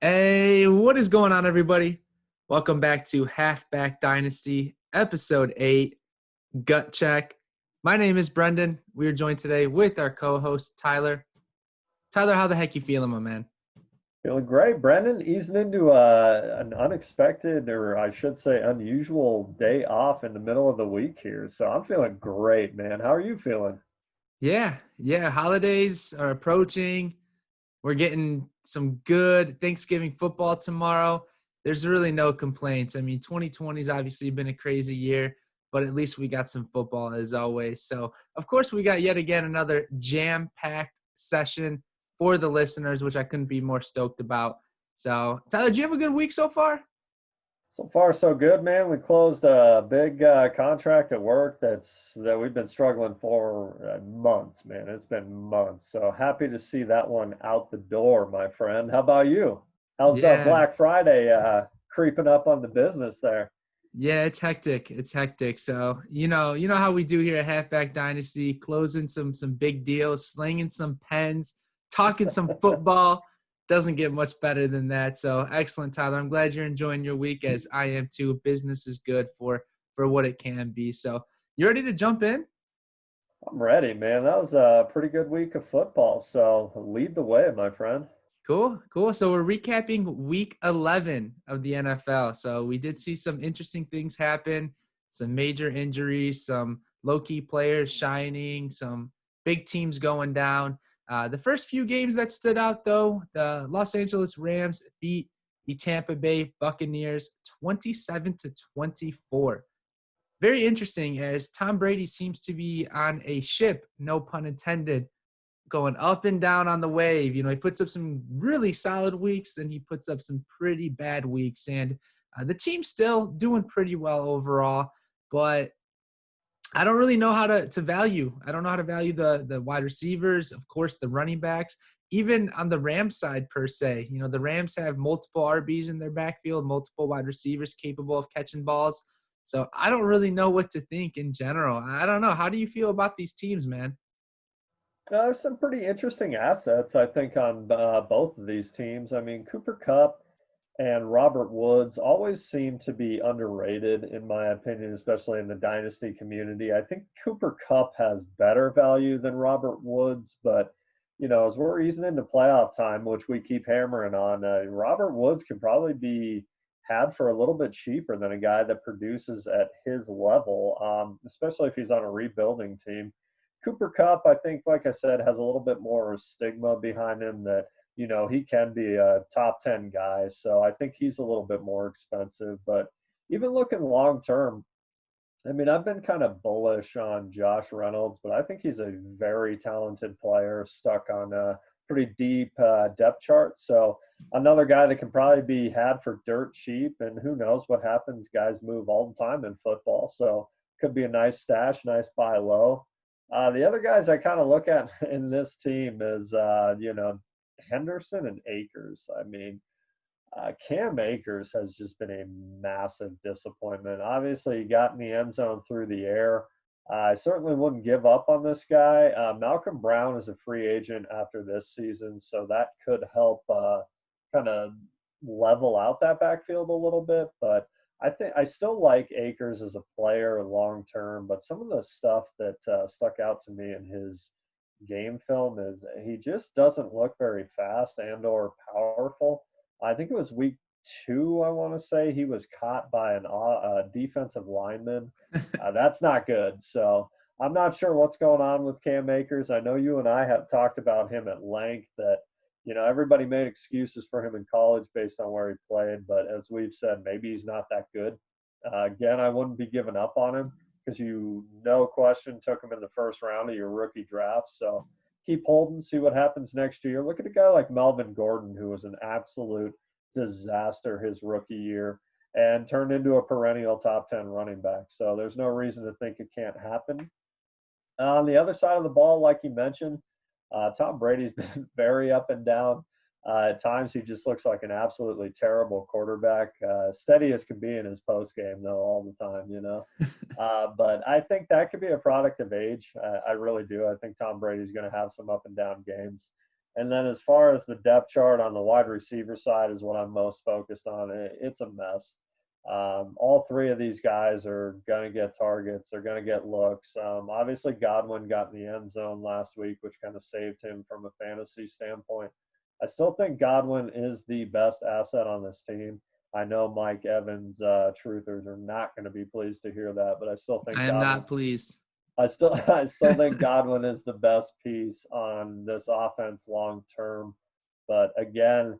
Hey, what is going on, everybody? Welcome back to Halfback Dynasty, Episode 8, Gut Check. My name is Brendan. We are joined today with our co-host, Tyler. Tyler, how the heck you feeling, my man? Feeling great, Brendan. Easing into an unexpected, or I should say, unusual day off in the middle of the week here. So I'm feeling great, man. How are you feeling? Yeah. Holidays are approaching. We're getting some good Thanksgiving football tomorrow. There's really no complaints. I mean, 2020 has obviously been a crazy year, but at least we got some football as always. So, of course, we got yet again another jam-packed session for the listeners, which I couldn't be more stoked about. So, Tyler, do you have a good week so far? So far, so good, man. We closed a big contract at work that we've been struggling for months, man. It's been months. So happy to see that one out the door, my friend. How about you? How's Yeah. Black Friday creeping up on the business there? Yeah, it's hectic. It's hectic. So, you know how we do here at Halfback Dynasty, closing some big deals, slinging some pens, talking some football. Doesn't get much better than that. So, excellent, Tyler. I'm glad you're enjoying your week as I am too. Business is good for what it can be. So, you ready to jump in? I'm ready, man. That was a pretty good week of football. So lead the way, my friend. Cool. So we're recapping week 11 of the NFL. So we did see some interesting things happen, some major injuries, some low-key players shining, some big teams going down. The first few games that stood out, though, the Los Angeles Rams beat the Tampa Bay Buccaneers 27 to 24. Very interesting as Tom Brady seems to be on a ship, no pun intended, going up and down on the wave. You know, he puts up some really solid weeks, then he puts up some pretty bad weeks. And the team's still doing pretty well overall, but I don't really know how to value. I don't know how to value the wide receivers, of course, the running backs, even on the Rams side per se. You know, the Rams have multiple RBs in their backfield, multiple wide receivers capable of catching balls. So I don't really know what to think in general. I don't know. How do you feel about these teams, man? Some pretty interesting assets, I think, on both of these teams. I mean, Cooper Cup and Robert Woods always seem to be underrated, in my opinion, especially in the dynasty community. I think Cooper Cup has better value than Robert Woods, but as we're easing into playoff time, which we keep hammering on, Robert Woods can probably be had for a little bit cheaper than a guy that produces at his level, especially if he's on a rebuilding team. Cooper Cup, I think, like I said, has a little bit more stigma behind him that he can be a top 10 guy. So I think he's a little bit more expensive. But even looking long term, I mean, I've been kind of bullish on Josh Reynolds, but I think he's a very talented player stuck on a pretty deep depth chart. So another guy that can probably be had for dirt cheap. And who knows what happens? Guys move all the time in football. So could be a nice stash, nice buy low. The other guys I kind of look at in this team is, Henderson and Akers. I mean, Cam Akers has just been a massive disappointment. Obviously, he got in the end zone through the air. I certainly wouldn't give up on this guy. Malcolm Brown is a free agent after this season, so that could help kind of level out that backfield a little bit. But I think I still like Akers as a player long term. But some of the stuff that stuck out to me in his game film is he just doesn't look very fast and or powerful. I think it was week two, I want to say, he was caught by a defensive lineman. That's not good. So I'm not sure what's going on with Cam Akers. I know you and I have talked about him at length that, everybody made excuses for him in college based on where he played. But as we've said, maybe he's not that good. Again, I wouldn't be giving up on him because you, no question, took him in the first round of your rookie draft. So keep holding, see what happens next year. Look at a guy like Melvin Gordon, who was an absolute disaster his rookie year and turned into a perennial top 10 running back. So there's no reason to think it can't happen. On the other side of the ball, like you mentioned, Tom Brady's been very up and down. At times, he just looks like an absolutely terrible quarterback. Steady as can be in his post game, though, all the time. But I think that could be a product of age. I really do. I think Tom Brady's going to have some up and down games. And then as far as the depth chart on the wide receiver side is what I'm most focused on. It's a mess. All three of these guys are going to get targets. They're going to get looks. Obviously, Godwin got in the end zone last week, which kind of saved him from a fantasy standpoint. I still think Godwin is the best asset on this team. I know Mike Evans truthers are not going to be pleased to hear that, but I still think I am Godwin. not pleased. I still think Godwin is the best piece on this offense long term. But again,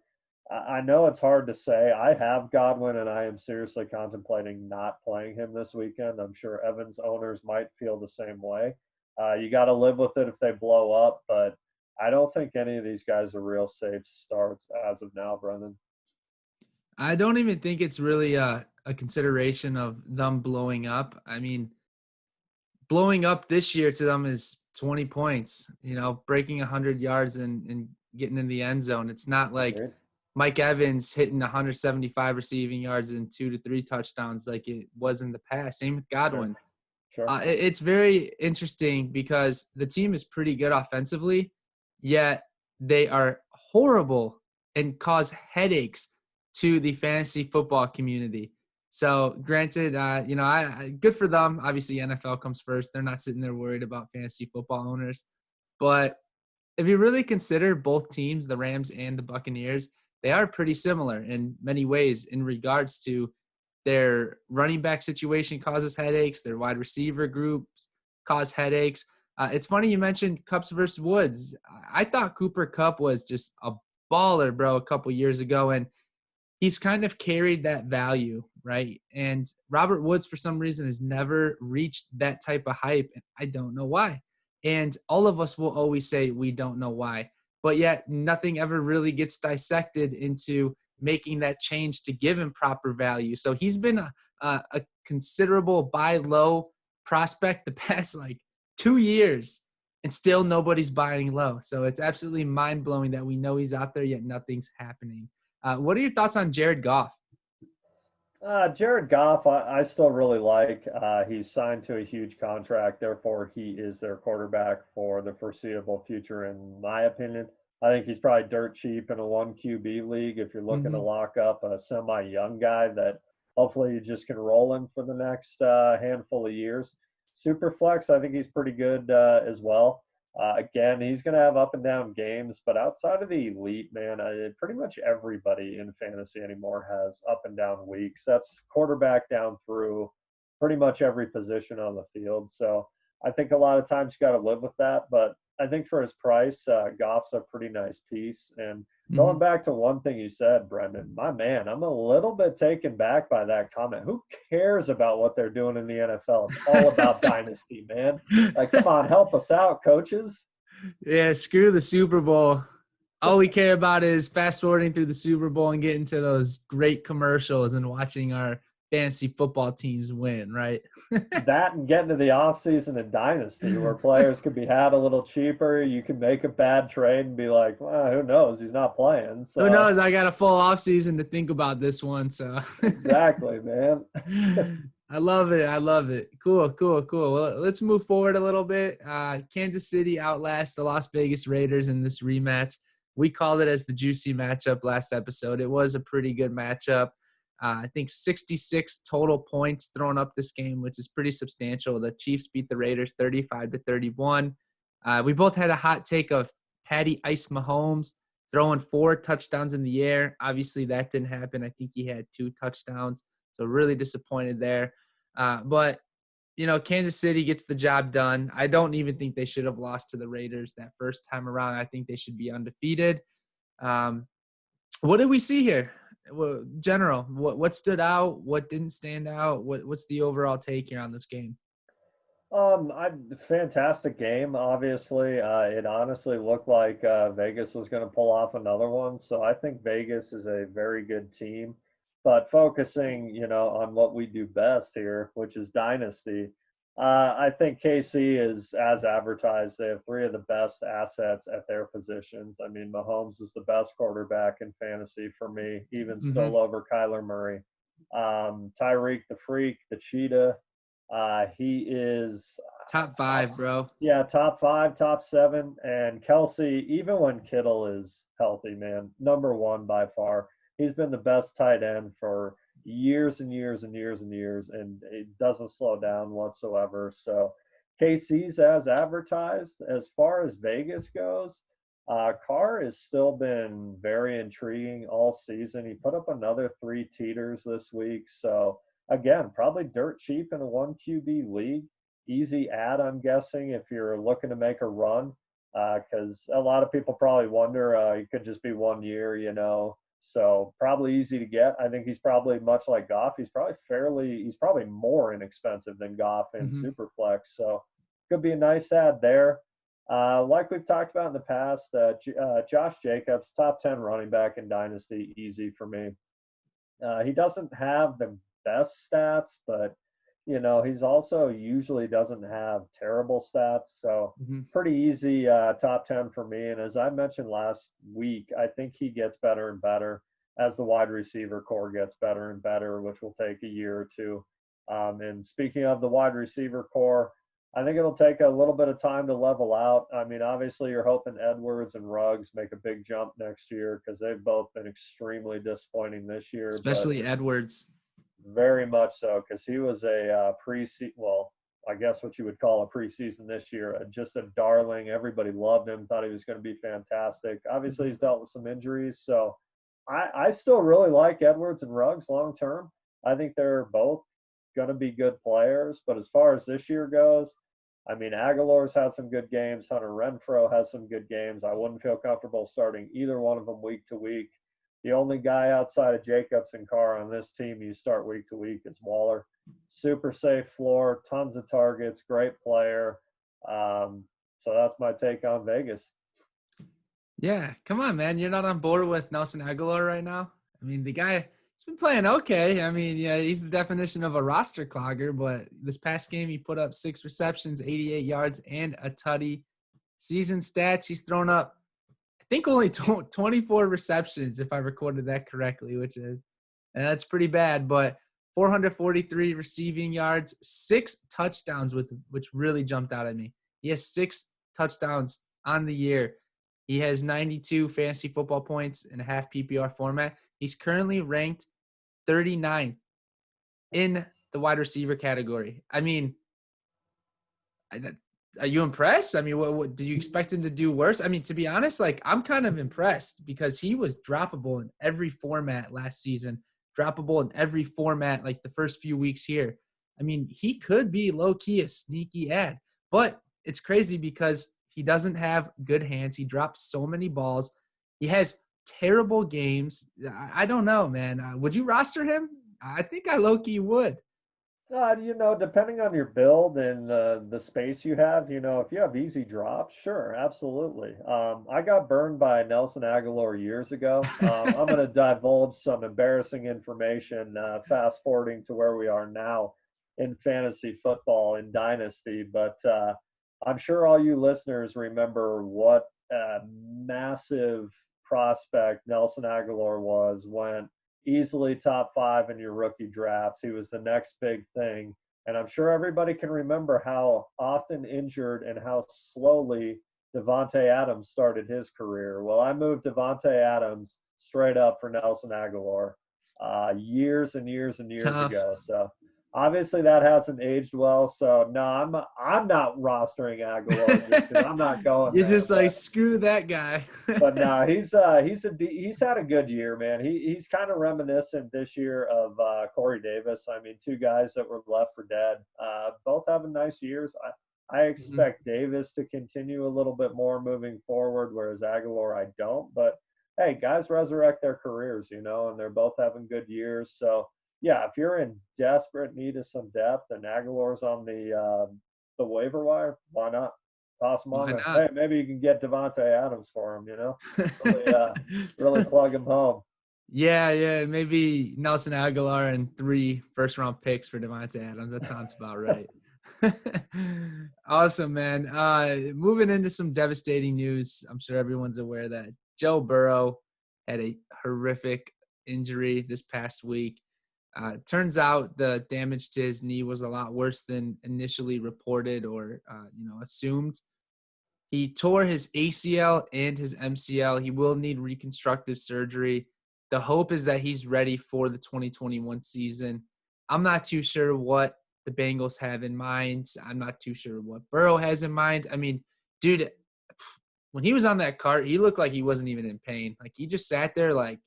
I know it's hard to say. I have Godwin, and I am seriously contemplating not playing him this weekend. I'm sure Evans owners might feel the same way. You got to live with it if they blow up, but I don't think any of these guys are real safe starts as of now, Brendan. I don't even think it's really a consideration of them blowing up. I mean, blowing up this year to them is 20 points, breaking 100 yards and getting in the end zone. It's not like Agreed. Mike Evans hitting 175 receiving yards and 2 to 3 touchdowns like it was in the past. Same with Sure. Godwin. Sure. It's very interesting because the team is pretty good offensively, yet they are horrible and cause headaches to the fantasy football community. So granted, I good for them. Obviously, NFL comes first. They're not sitting there worried about fantasy football owners. But if you really consider both teams, the Rams and the Buccaneers, they are pretty similar in many ways in regards to their running back situation causes headaches. Their wide receiver groups cause headaches. It's funny you mentioned Cupps versus Woods. I thought Cooper Kupp was just a baller, bro, a couple years ago, and he's kind of carried that value, right? And Robert Woods, for some reason, has never reached that type of hype, and I don't know why. And all of us will always say we don't know why, but yet nothing ever really gets dissected into making that change to give him proper value. So he's been a considerable buy low prospect the past like 2 years, and still nobody's buying low. So it's absolutely mind blowing that we know he's out there, yet nothing's happening. What are your thoughts on Jared Goff? Jared Goff, I still really like. He's signed to a huge contract, therefore he is their quarterback for the foreseeable future, in my opinion. I think he's probably dirt cheap in a one QB league if you're looking to Mm-hmm. lock up a semi-young guy that hopefully you just can roll him for the next handful of years. Superflex, I think he's pretty good as well. Again, he's going to have up and down games, but outside of the elite, man, pretty much everybody in fantasy anymore has up and down weeks. That's quarterback down through pretty much every position on the field. So I think a lot of times you got to live with that. But I think for his price, Goff's a pretty nice piece. And Mm-hmm. going back to one thing you said, Brendan, my man, I'm a little bit taken back by that comment. Who cares about what they're doing in the NFL? It's all about dynasty, man. Like, come on, help us out, coaches. Yeah, screw the Super Bowl. All we care about is fast forwarding through the Super Bowl and getting to those great commercials and watching our fantasy football teams win, right? That and getting to the offseason in dynasty where players could be had a little cheaper. You can make a bad trade and be like, well, who knows? He's not playing. Who So, knows? I got a full off season to think about this one. So exactly, man. I love it. I love it. Cool, cool, cool. Well, let's move forward a little bit. Kansas City outlasts the Las Vegas Raiders in this rematch. We called it as the juicy matchup last episode. It was a pretty good matchup. I think 66 total points thrown up this game, which is pretty substantial. The Chiefs beat the Raiders 35-31. We both had a hot take of Patty Ice Mahomes throwing 4 touchdowns in the air. Obviously, that didn't happen. I think he had 2 touchdowns. So really disappointed there. But, Kansas City gets the job done. I don't even think they should have lost to the Raiders that first time around. I think they should be undefeated. Um, what did we see here? Well, general, what stood out? What didn't stand out? What's the overall take here on this game? Fantastic game. Obviously, it honestly looked like Vegas was going to pull off another one. So I think Vegas is a very good team. But focusing, on what we do best here, which is dynasty, I think KC is as advertised. They have 3 of the best assets at their positions. I mean, Mahomes is the best quarterback in fantasy for me, even Mm-hmm. still over Kyler Murray. Tyreek the Freak, the Cheetah. He is, Top 5, bro. Yeah, top 5, top 7, and Kelsey. Even when Kittle is healthy, man, number 1 by far. He's been the best tight end for years and years and years and years, and it doesn't slow down whatsoever. So KC's as advertised. As far as Vegas goes, Carr has still been very intriguing all season. He put up another 3 teeters this week. So again, probably dirt cheap in a 1 QB league. Easy ad, I'm guessing, if you're looking to make a run, because a lot of people probably wonder, it could just be 1 year, So probably easy to get. I think he's probably much like Goff. He's probably more inexpensive than Goff in Hmm. Superflex. So could be a nice ad there. Like we've talked about in the past, Josh Jacobs, top 10 running back in Dynasty, easy for me. He doesn't have the best stats, but he's also usually doesn't have terrible stats. So Hmm. pretty easy top 10 for me. And as I mentioned last week, I think he gets better and better as the wide receiver core gets better and better, which will take a year or two. And speaking of the wide receiver core, I think it'll take a little bit of time to level out. I mean, obviously, you're hoping Edwards and Ruggs make a big jump next year because they've both been extremely disappointing this year. But Especially Edwards. very much so, because he was a preseason, well, I guess what you would call a preseason this year, just a darling. Everybody loved him, thought he was going to be fantastic. Obviously, he's dealt with some injuries, so I still really like Edwards and Ruggs long term. I think they're both going to be good players, but as far as this year goes, I mean, Aguilar's had some good games. Hunter Renfro has some good games. I wouldn't feel comfortable starting either one of them week to week. The only guy outside of Jacobs and Carr on this team you start week to week is Waller. Super safe floor, tons of targets, great player. So that's my take on Vegas. Yeah, come on, man. You're not on board with Nelson Aguilar right now? I mean, the guy, he's been playing okay. I mean, yeah, he's the definition of a roster clogger, but this past game, he put up 6 receptions, 88 yards, and a tutty. Season stats, he's thrown up, I think, only 24 receptions, if I recorded that correctly, and that's pretty bad, but 443 receiving yards, 6 touchdowns, which really jumped out at me. He has 6 touchdowns on the year. He has 92 fantasy football points in a half PPR format. He's currently ranked 39th in the wide receiver category. I mean, are you impressed? I mean, what did you expect him to do worse? I mean, to be honest, like, I'm kind of impressed because he was droppable in every format last season, droppable in every format like the first few weeks here. I mean, he could be low-key a sneaky ad, but it's crazy because he doesn't have good hands. He drops so many balls. He has terrible games. I don't know, man. Would you roster him? I think I low-key would. Depending on your build and the space you have, if you have easy drops, sure, absolutely. I got burned by Nelson Aguilar years ago. I'm going to divulge some embarrassing information, fast forwarding to where we are now in fantasy football in Dynasty. But I'm sure all you listeners remember what a massive prospect Nelson Aguilar was when easily top 5 in your rookie drafts. He was the next big thing. And I'm sure everybody can remember how often injured and how slowly Devontae Adams started his career. Well, I moved Devontae Adams straight up for Nelson Aguilar years and years and years Tough. ago. So obviously that hasn't aged well. So no, I'm not rostering Aguilar just because I'm not going You're there. just like, screw that guy. But no, he's had a good year, man. He's kind of reminiscent this year of Corey Davis. I mean, 2 guys that were left for dead. Both having nice years. I Mhm. expect Davis to continue a little bit more moving forward, whereas Aguilar I don't. But hey, guys resurrect their careers, and they're both having good years. So yeah, if you're in desperate need of some depth and Aguilar's on the waiver wire, why not? Toss him on Why there. not? Hey, maybe you can get Devontae Adams for him. Really, really plug him home. Yeah, yeah. Maybe Nelson Aguilar and 3 first-round picks for Devontae Adams. That sounds about right. Awesome, man. Moving into some devastating news. I'm sure everyone's aware that Joe Burrow had a horrific injury this past week. Turns out the damage to his knee was a lot worse than initially reported or assumed. He tore his ACL and his MCL. He will need reconstructive surgery. The hope is that he's ready for the 2021 season. I'm not too sure what the Bengals have in mind. I'm not too sure what Burrow has in mind. I mean, dude, when he was on that cart, he looked like he wasn't even in pain. Like he just sat there like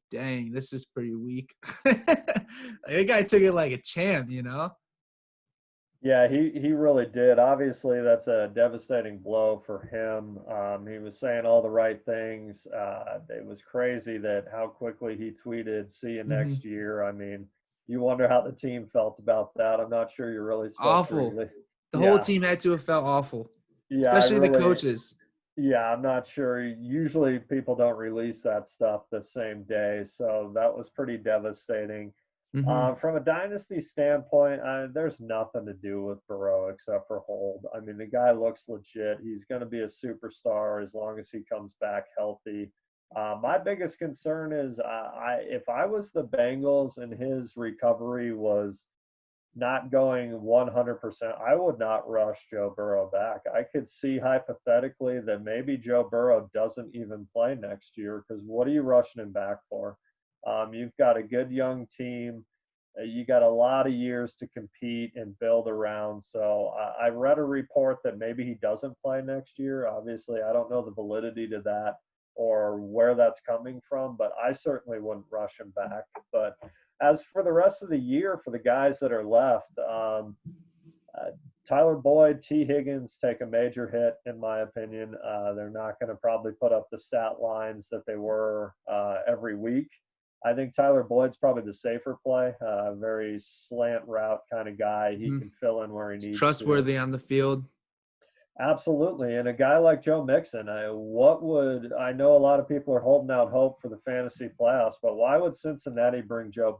dang, this is pretty weak. That guy took it like a champ, you know? Yeah, he really did. Obviously, that's a devastating blow for him. He was saying all the right things. It was crazy that how quickly he tweeted, "See you Hmm. next year." I mean, you wonder how the team felt about that. I'm not sure you're really supposed to Awful. really. The whole Yeah, team had to have felt awful, yeah, I especially the really. coaches. Yeah, I'm not sure. Usually people don't release that stuff the same day, so that was pretty devastating. Hmm. From a dynasty standpoint, there's nothing to do with Burrow except for hold. I mean, the guy looks legit. He's going to be a superstar as long as he comes back healthy. My biggest concern is if I was the Bengals and his recovery was not going 100%, I would not rush Joe Burrow back. I could see hypothetically that maybe Joe Burrow doesn't even play next year because what are you rushing him back for? You've got a good young team. You got a lot of years to compete and build around. So I read a report that maybe he doesn't play next year. Obviously, I don't know the validity to that or where that's coming from, but I certainly wouldn't rush him back. But as for the rest of the year, for the guys that are left, uh, Tyler Boyd, T. Higgins take a major hit, in my opinion. They're not going to probably put up the stat lines that they were every week. I think Tyler Boyd's probably the safer play, very slant route kind of guy. He Hmm. can fill in where he He's needs to. trustworthy on the field. Absolutely. And a guy like Joe Mixon, I know a lot of people are holding out hope for the fantasy playoffs, but why would Cincinnati bring Joe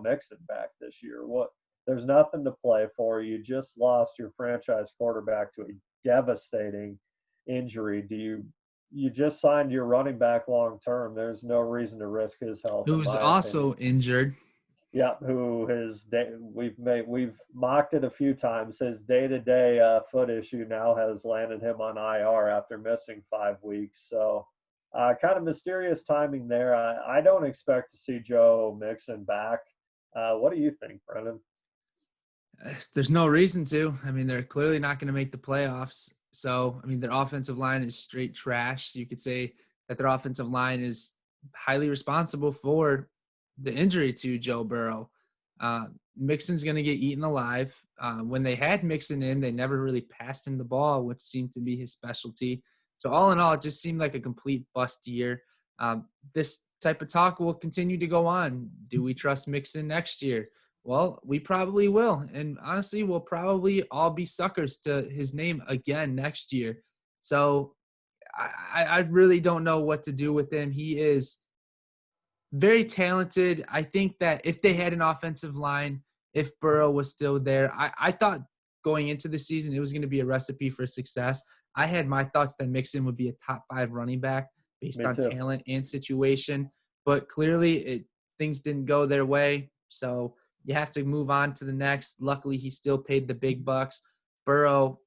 Mixon back this year? There's nothing to play for. You just lost your franchise quarterback to a devastating injury. You just signed your running back long term. There's no reason to risk his health, in Who's my opinion. also injured. Yeah, who his day we've mocked it a few times. His day-to-day foot issue now has landed him on IR after missing 5 weeks. So, kind of mysterious timing there. I don't expect to see Joe Mixon back. What do you think, Brennan? There's no reason to. I mean, they're clearly not going to make the playoffs. So, I mean, their offensive line is straight trash. You could say that their offensive line is highly responsible for the injury to Joe Burrow. Mixon's going to get eaten alive. When they had Mixon in, they never really passed him the ball, which seemed to be his specialty. So, all in all, it just seemed like a complete bust year. This type of talk will continue to go on. Do we trust Mixon next year? Well, we probably will. And honestly, we'll probably all be suckers to his name again next year. So I really don't know what to do with him. He is very talented. I think that if they had an offensive line, if Burrow was still there, I thought going into the season it was going to be a recipe for success. I had my thoughts that Mixon would be a top 5 running back based Me on too. talent and situation, but clearly things didn't go their way. So you have to move on to the next. Luckily, he still paid the big bucks. Burrow,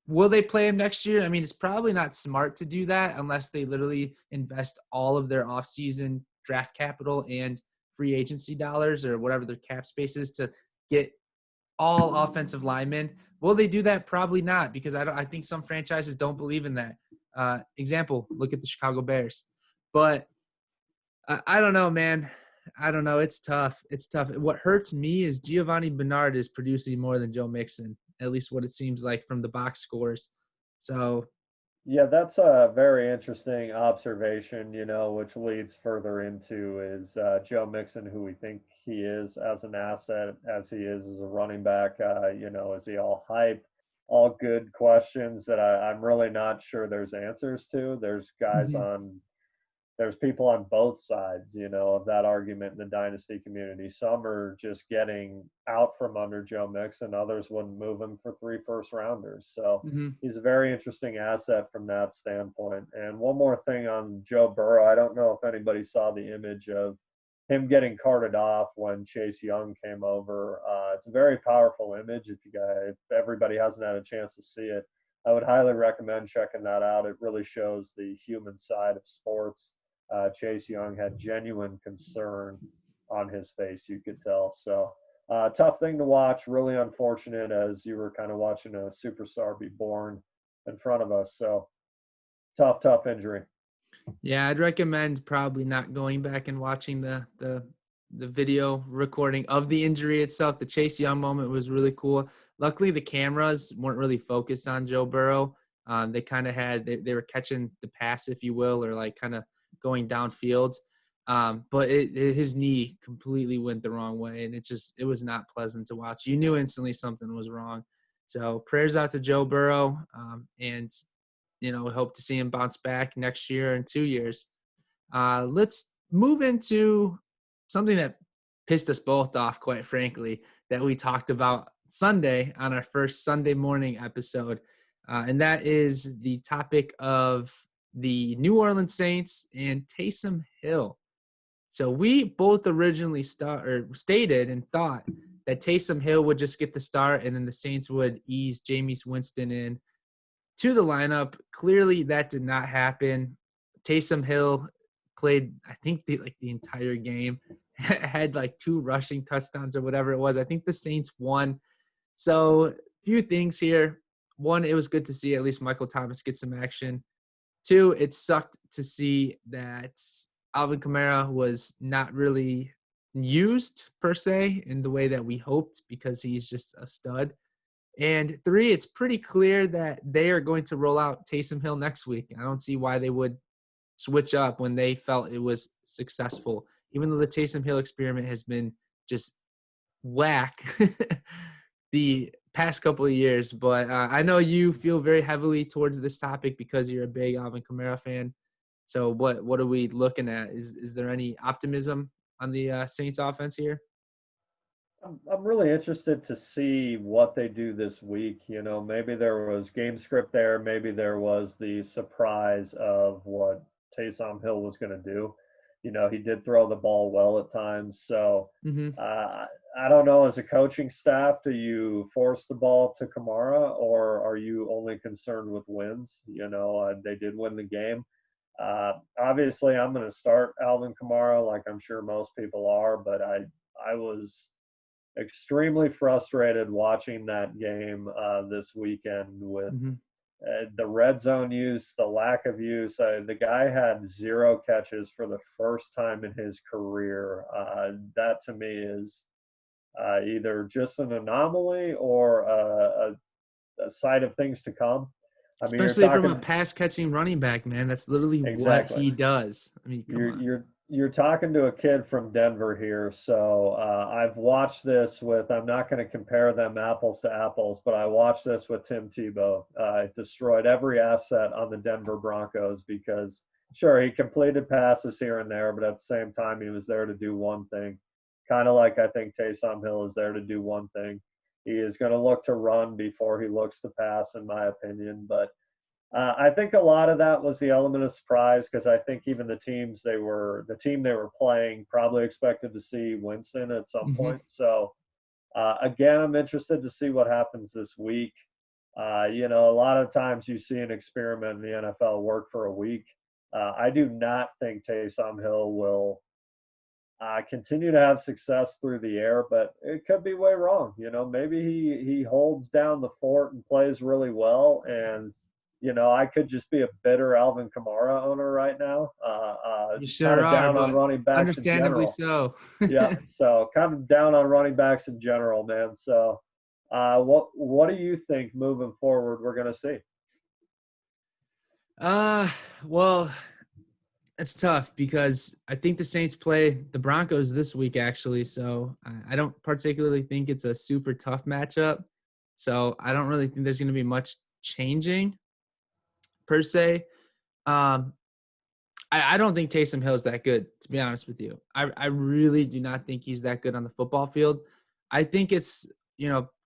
will they play him next year? I mean, it's probably not smart to do that unless they literally invest all of their offseason draft capital and free agency dollars or whatever their cap space is to get all offensive linemen. Will they do that? Probably not, because I think some franchises don't believe in that. Example, look at the Chicago Bears. But I don't know, man. I don't know. It's tough. It's tough. What hurts me is Giovanni Bernard is producing more than Joe Mixon, at least what it seems like from the box scores. So, Yeah, that's a very interesting observation, which leads further into is Joe Mixon, who we think he is as an asset, as he is as a running back. Is he all hype? All good questions that I'm really not sure there's answers to. mhm, There's people on both sides, of that argument in the dynasty community. Some are just getting out from under Joe Mixon, others wouldn't move him for 3 first rounders. So mhm. he's a very interesting asset from that standpoint. And one more thing on Joe Burrow, I don't know if anybody saw the image of him getting carted off when Chase Young came over. It's a very powerful image. If everybody hasn't had a chance to see it, I would highly recommend checking that out. It really shows the human side of sports. Chase Young had genuine concern on his face, you could tell. So, tough thing to watch. Really unfortunate, as you were kind of watching a superstar be born in front of us. So, tough injury. Yeah, I'd recommend probably not going back and watching the video recording of the injury itself. The Chase Young moment was really cool. Luckily, the cameras weren't really focused on Joe Burrow. They kind of they were catching the pass, if you will, or like kind of going downfield. But his knee completely went the wrong way, and it was not pleasant to watch. You knew instantly something was wrong. So prayers out to Joe Burrow, and we hope to see him bounce back next year and 2 years. Let's move into something that pissed us both off, quite frankly, that we talked about Sunday on our first Sunday morning episode. And that is the topic of the New Orleans Saints and Taysom Hill. So we both originally stated and thought that Taysom Hill would just get the start and then the Saints would ease Jameis Winston in to the lineup. Clearly that did not happen. Taysom Hill played, I think, the entire game, had like 2 rushing touchdowns or whatever it was. I think the Saints won. So a few things here. One, it was good to see at least Michael Thomas get some action. 2, it sucked to see that Alvin Kamara was not really used per se in the way that we hoped, because he's just a stud. And 3, it's pretty clear that they are going to roll out Taysom Hill next week. I don't see why they would switch up when they felt it was successful, even though the Taysom Hill experiment has been just whack the past couple of years. But I know you feel very heavily towards this topic because you're a big Alvin Kamara fan. So what are we looking at? Is there any optimism on the Saints offense here? I'm really interested to see what they do this week. Maybe there was game script there. Maybe there was the surprise of what Taysom Hill was going to do. He did throw the ball well at times. So Mm-hmm. I don't know, as a coaching staff, do you force the ball to Kamara, or are you only concerned with wins? They did win the game. Obviously, I'm going to start Alvin Kamara, like I'm sure most people are, but I was extremely frustrated watching that game this weekend with Mm-hmm. the red zone use, the lack of use. The guy had 0 catches for the first time in his career. That to me is either just an anomaly or a sign of things to come. I mean, you're Especially from a talking pass catching running back, man. That's literally what exactly. he does. I mean, come You're on. you're you're talking to a kid from Denver here, so I've watched this with. I'm not going to compare them apples to apples, but I watched this with Tim Tebow. It destroyed every asset on the Denver Broncos because, sure, he completed passes here and there, but at the same time, he was there to do one thing. Kind of like I think Taysom Hill is there to do one thing. He is going to look to run before he looks to pass, in my opinion, but. I think a lot of that was the element of surprise because I think even the team they were playing probably expected to see Winston at some Mm-hmm. point. So again, I'm interested to see what happens this week. A lot of times you see an experiment in the NFL work for a week. I do not think Taysom Hill will continue to have success through the air, but it could be way wrong. Maybe he holds down the fort and plays really well, and I could just be a bitter Alvin Kamara owner right now, You kind sure of are, down on but running backs in understandably general. so. Yeah, so kind of down on running backs in general, man. So, what do you think moving forward we're going to see? uh, well, it's tough because I think the Saints play the Broncos this week, actually. So I don't particularly think it's a super tough matchup. So I don't really think there's going to be much changing per se. Um, I don't think Taysom Hill is that good, to be honest with you. I really do not think he's that good on the football field. I think it's,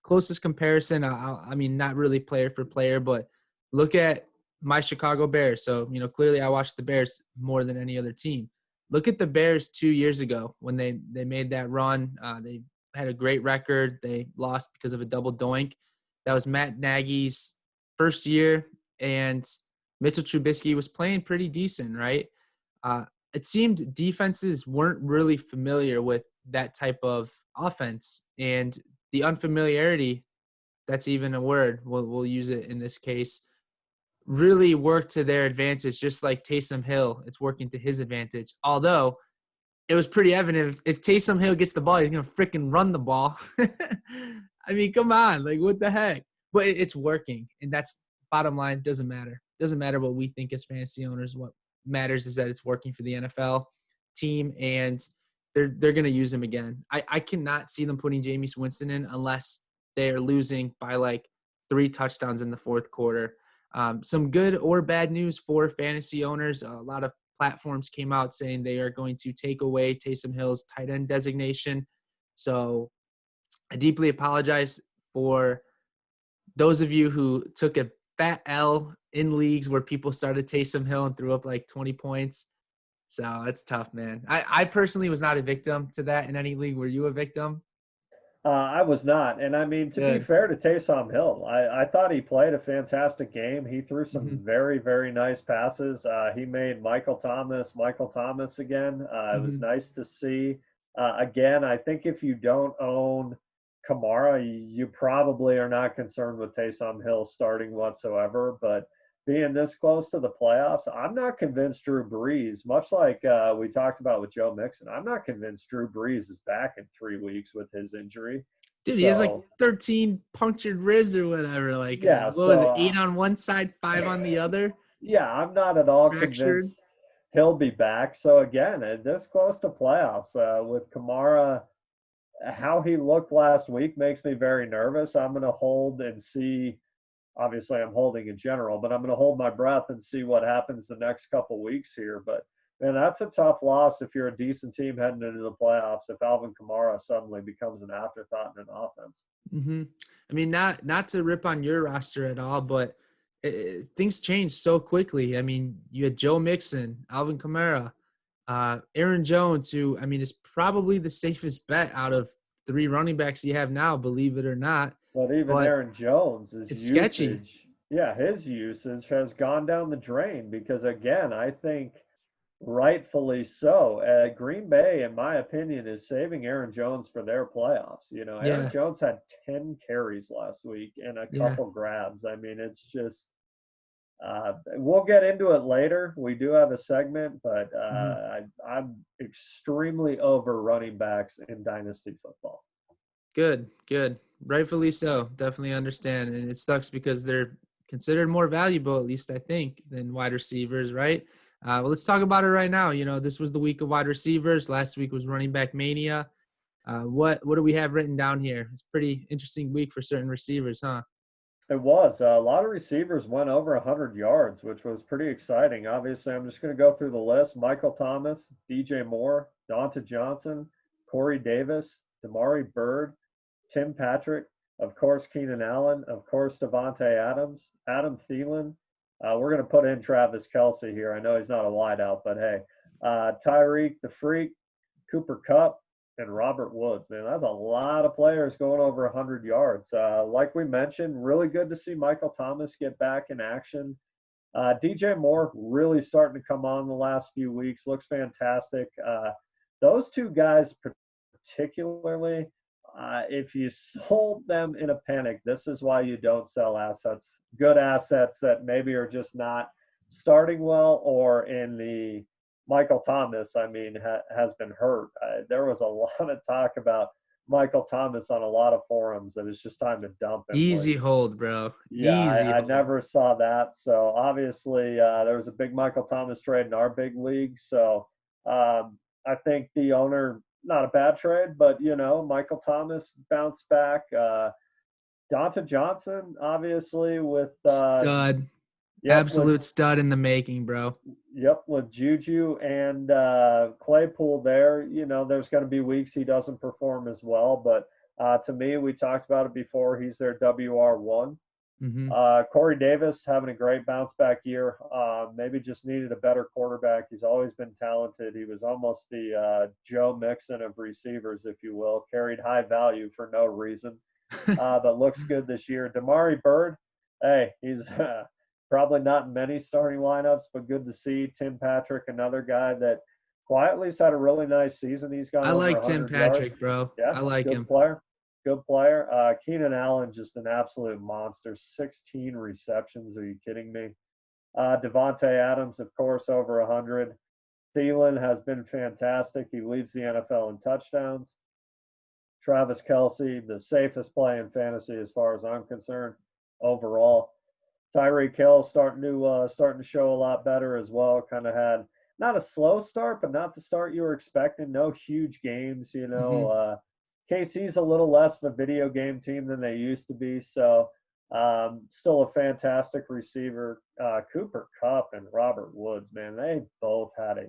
closest comparison. I mean, not really player for player, but look at my Chicago Bears. So, clearly I watch the Bears more than any other team. look at the Bears 2 years ago when they made that run. They had a great record. They lost because of a double doink. That was Matt Nagy's first year, and Mitchell Trubisky was playing pretty decent, right? Uh, it seemed defenses weren't really familiar with that type of offense, and the unfamiliarity, that's even a word, we'll use it in this case, really worked to their advantage, just like Taysom Hill. It's working to his advantage. Although it was pretty evident if Taysom Hill gets the ball, he's going to freaking run the ball. I mean, come on. Like, what the heck? But it's working. And that's bottom line. Doesn't matter. Doesn't matter what we think as fantasy owners. What matters is that it's working for the NFL team, and they're going to use him again. I cannot see them putting Jameis Winston in unless they're losing by like 3 touchdowns in the fourth quarter. Some good or bad news for fantasy owners. A lot of platforms came out saying they are going to take away Taysom Hill's tight end designation. So I deeply apologize for those of you who took a fat L in leagues where people started Taysom Hill and threw up like 20 points. So that's tough, man. I personally was not a victim to that in any league. Were you a victim? I was not. And I mean, to be Good. fair to Taysom Hill, I thought he played a fantastic game. He threw some Hmm. very, very nice passes. He made Michael Thomas again. It was Hmm. nice to see. Again, I think if you don't own Kamara, you probably are not concerned with Taysom Hill starting whatsoever. But being this close to the playoffs, I'm not convinced Drew Brees, much like we talked about with Joe Mixon, I'm not convinced Drew Brees is back in 3 weeks with his injury. Dude, he has like So, 13 punctured ribs or whatever. Like, yeah, what was so it? 8 on one side, 5 on the other, yeah, I'm not at all fractured. convinced he'll be back. So, again, this close to playoffs with Kamara, how he looked last week makes me very nervous. I'm going to hold and see. Obviously, I'm holding in general, but I'm going to hold my breath and see what happens the next couple weeks here. But man, that's a tough loss if you're a decent team heading into the playoffs. If Alvin Kamara suddenly becomes an afterthought in an offense. Hmm. I mean, not to rip on your roster at all, but things change so quickly. I mean, you had Joe Mixon, Alvin Kamara, Aaron Jones, who, I mean, is probably the safest bet out of 3 running backs you have now, believe it or not. But even But Aaron Jones's it's sketchy. usage, yeah, his usage has gone down the drain because, again, I think rightfully so. Green Bay, in my opinion, is saving Aaron Jones for their playoffs. Aaron Yeah, Jones had 10 carries last week and a yeah. couple grabs. I mean, it's just, we'll get into it later. We do have a segment, but Hmm. I'm extremely over running backs in dynasty football. Good, good. Rightfully so. Definitely understand. And it sucks because they're considered more valuable, at least I think, than wide receivers, right? Well, let's talk about it right now. This was the week of wide receivers. Last week was running back mania. What do we have written down here? It's a pretty interesting week for certain receivers, huh? It was. A lot of receivers went over 100 yards, which was pretty exciting. Obviously, I'm just going to go through the list. Michael Thomas, DJ Moore, Donta Johnson, Corey Davis, Damari Bird, Tim Patrick, of course, Keenan Allen, of course, Devontae Adams, Adam Thielen. We're going to put in Travis Kelsey here. I know he's not a wideout, but hey, Tyreek the Freak, Cooper Cup, and Robert Woods. Man, that's a lot of players going over 100 yards. Like we mentioned, really good to see Michael Thomas get back in action. DJ Moore really starting to come on the last few weeks. Looks fantastic. Those two guys, particularly, if you sold them in a panic, this is why you don't sell assets, good assets that maybe are just not starting well, or in the Michael Thomas, I mean, has been hurt. There was a lot of talk about Michael Thomas on a lot of forums that it's just time to dump him, Easy which, hold, bro. yeah, Easy I hold. never saw that. So obviously, there was a big Michael Thomas trade in our big league. So I think the owner, not a bad trade, but Michael Thomas bounced back. Donta Johnson, obviously, with Stud. yep, Absolute stud in the making, bro. with Juju and Claypool there. There's going to be weeks he doesn't perform as well, but to me, we talked about it before. He's their WR1. Mm-hmm. Corey Davis having a great bounce back year. Maybe just needed a better quarterback. He's always been talented. He was almost the Joe Mixon of receivers, if you will. Carried high value for no reason, but looks good this year. Damari Bird, hey, he's probably not in many starting lineups, but good to see. Tim Patrick, another guy that quietly's had a really nice season. He's gone I over like Tim 100 yards. Patrick, bro. Yeah, I like good him. player. Good player. Keenan Allen, just an absolute monster. 16 receptions. Are you kidding me? Devontae Adams, of course, over 100. Thielen has been fantastic. He leads the NFL in touchdowns. Travis Kelsey, the safest play in fantasy as far as I'm concerned overall. Tyreek Hill starting to show a lot better as well. Kind of had not a slow start, but not the start you were expecting. No huge games, you know. Mm-hmm. KC's a little less of a video game team than they used to be, so still a fantastic receiver. Cooper Kupp and Robert Woods, man, they both had a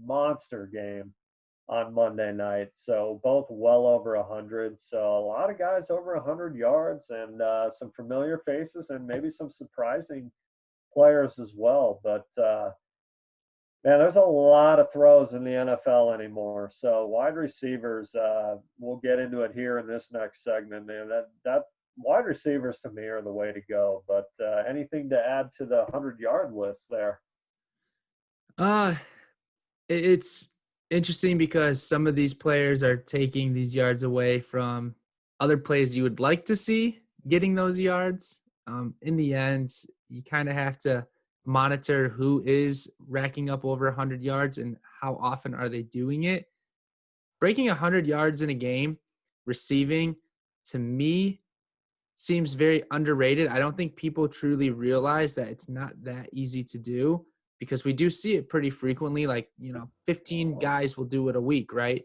monster game on Monday night. So both well over 100. So a lot of guys over 100 yards and some familiar faces and maybe some surprising players as well. But man, there's a lot of throws in the NFL anymore. So wide receivers, we'll get into it here in this next segment. Man, that wide receivers to me are the way to go. But anything to add to the 100-yard list there? Uh, it's interesting because some of these players are taking these yards away from other players you would like to see getting those yards. In the end, you kind of have to monitor who is racking up over 100 yards and how often are they doing it. Breaking 100 yards in a game, receiving, to me, seems very underrated. I don't think people truly realize that it's not that easy to do because we do see it pretty frequently. Like, 15 guys will do it a week, right?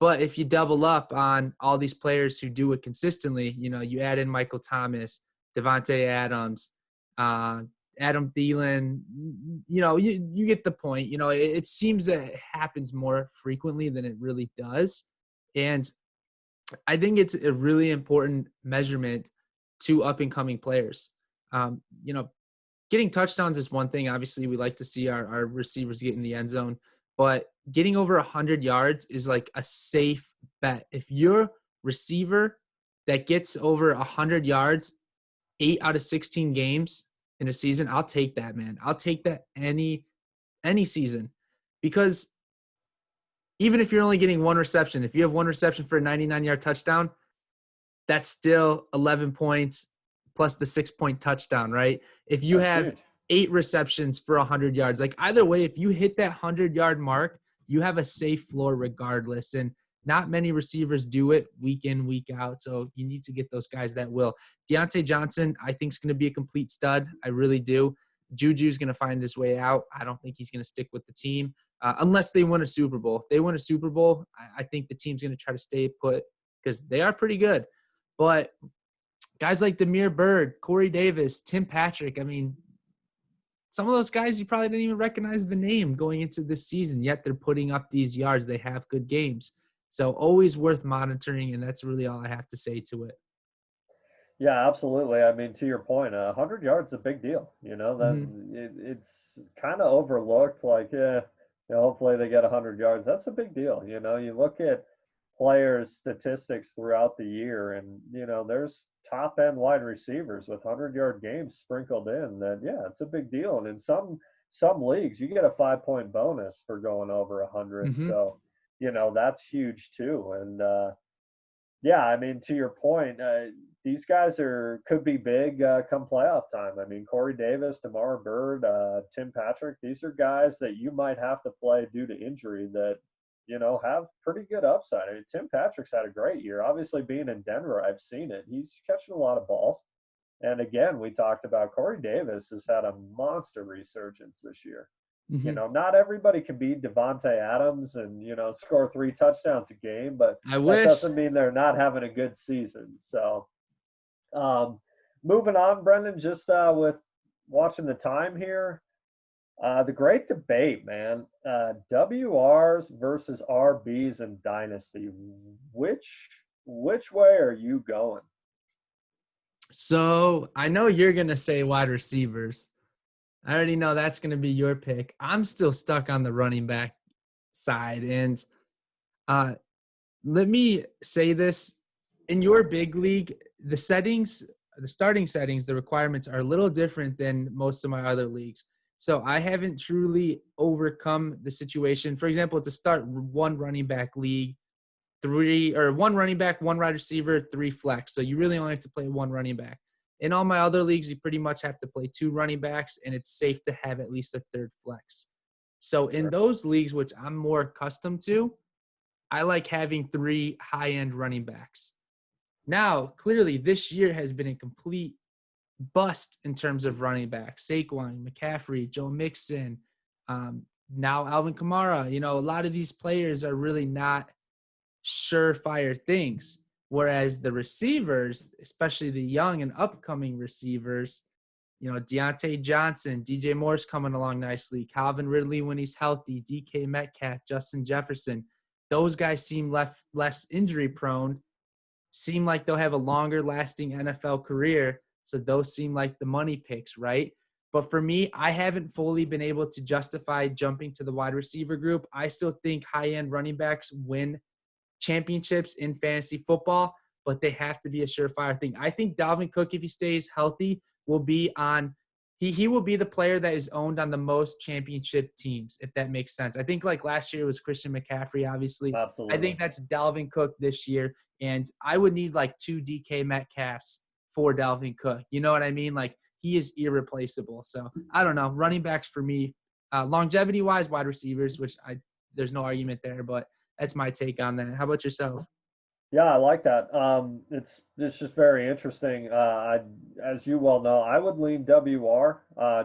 But if you double up on all these players who do it consistently, you add in Michael Thomas, Devontae Adams, uh, Adam Thielen, you get the point. It seems that it happens more frequently than it really does. And I think it's a really important measurement to up and coming players. Um, you know, Getting touchdowns is one thing. Obviously, we like to see our receivers get in the end zone, but getting over 100 yards is like a safe bet. If your receiver that gets over 100 yards 8 out of 16 games in a season, I'll take that, man. I'll take that any season because even if you're only getting one reception, if you have one reception for a 99-yard touchdown, that's still 11 points plus the 6-point touchdown, right? If you That's have huge. 8 receptions for 100 yards, like either way, if you hit that 100-yard mark, you have a safe floor regardless. And not many receivers do it week in, week out. So you need to get those guys that will. Deontay Johnson, I think, is going to be a complete stud. I really do. Juju's going to find his way out. I don't think he's going to stick with the team unless they win a Super Bowl. If they win a Super Bowl, I think the team's going to try to stay put because they are pretty good. But guys like Demir Bird, Corey Davis, Tim Patrick, I mean, some of those guys you probably didn't even recognize the name going into this season, yet they're putting up these yards. They have good games. So always worth monitoring, and that's really all I have to say to it. Yeah, absolutely. I mean, to your point, 100 yards is a big deal. That Mm-hmm. it's kind of overlooked. Like, yeah, hopefully they get 100 yards. That's a big deal. You look at players' statistics throughout the year, and there's top end wide receivers with 100-yard games sprinkled in. That yeah, it's a big deal. And in some leagues, you get a 5-point bonus for going over 100. Mm-hmm. So that's huge too. And yeah, I mean, to your point, these guys could be big come playoff time. I mean, Corey Davis, Demar Bird, Tim Patrick, these are guys that you might have to play due to injury that have pretty good upside. I mean, Tim Patrick's had a great year. Obviously, being in Denver, I've seen it. He's catching a lot of balls. And again, we talked about Corey Davis has had a monster resurgence this year. Mm-hmm. Not everybody can be Devontae Adams and, score 3 touchdowns a game, but I that wish. doesn't mean they're not having a good season. So, um, moving on, Brendan, just with watching the time here, the great debate, man. WRs versus RBs in Dynasty. Which way are you going? So I know you're going to say wide receivers. I already know that's going to be your pick. I'm still stuck on the running back side. And uh, let me say this, in your big league, the settings, the starting settings, the requirements are a little different than most of my other leagues. So I haven't truly overcome the situation. For example, to start one running back league, one running back, one wide receiver, three flex. So you really only have to play one running back. In all my other leagues, you pretty much have to play two running backs, and it's safe to have at least a third flex. So in Sure. those leagues, which I'm more accustomed to, I like having three high-end running backs. Now, clearly, this year has been a complete bust in terms of running backs. Saquon, McCaffrey, Joe Mixon, um, now Alvin Kamara. A lot of these players are really not surefire things. Whereas the receivers, especially the young and upcoming receivers, Deontay Johnson, DJ Moore's coming along nicely, Calvin Ridley when he's healthy, DK Metcalf, Justin Jefferson, those guys seem less injury prone, seem like they'll have a longer lasting NFL career. So those seem like the money picks, right? But for me, I haven't fully been able to justify jumping to the wide receiver group. I still think high-end running backs win championships in fantasy football, but they have to be a surefire thing. I think Dalvin Cook, if he stays healthy, will be on he will be the player that is owned on the most championship teams, if that makes sense. I think like last year it was Christian McCaffrey, obviously. I Absolutely. think that's Dalvin Cook this year, and I would need like two DK Metcalfs for Dalvin Cook. You know what I mean? Like he is irreplaceable. So I don't know. Running backs for me, longevity wise, wide receivers, which there's no argument there, but that's my take on that. How about yourself? Yeah, I like that. It's just very interesting. As you well know, I would lean WR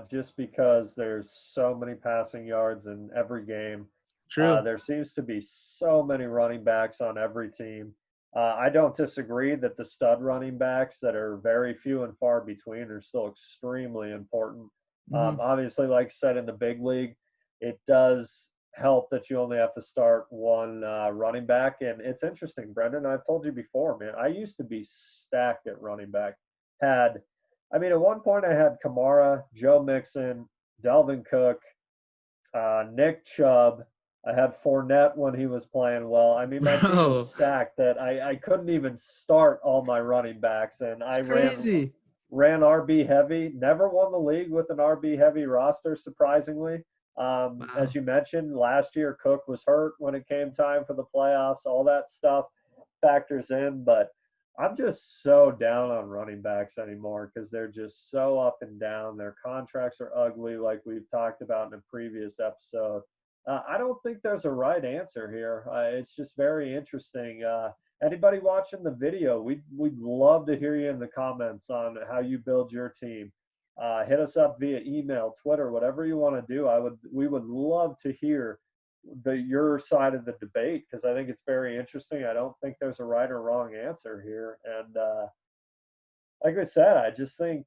just because there's so many passing yards in every game. True. There seems to be so many running backs on every team. I don't disagree that the stud running backs that are very few and far between are still extremely important. Hmm. Obviously, like I said, in the big league, it does help that you only have to start one running back. And it's interesting, Brendan. I've told you before, man. I used to be stacked at running back. At one point I had Kamara, Joe Mixon, Delvin Cook, Nick Chubb. I had Fournette when he was playing well. I mean, my team was Bro, stacked that I couldn't even start all my running backs, and it's I crazy. ran RB heavy. Never won the league with an RB heavy roster, surprisingly. As Wow. you mentioned, last year Cook was hurt when it came time for the playoffs. All that stuff factors in, but I'm just so down on running backs anymore because they're just so up and down. Their contracts are ugly, like we've talked about in a previous episode. I don't think there's a right answer here. It's just very interesting. Anybody watching the video, we'd love to hear you in the comments on how you build your team. Hit us up via email, Twitter, whatever you want to do. We would love to hear your side of the debate because I think it's very interesting. I don't think there's a right or wrong answer here, and like I said, I just think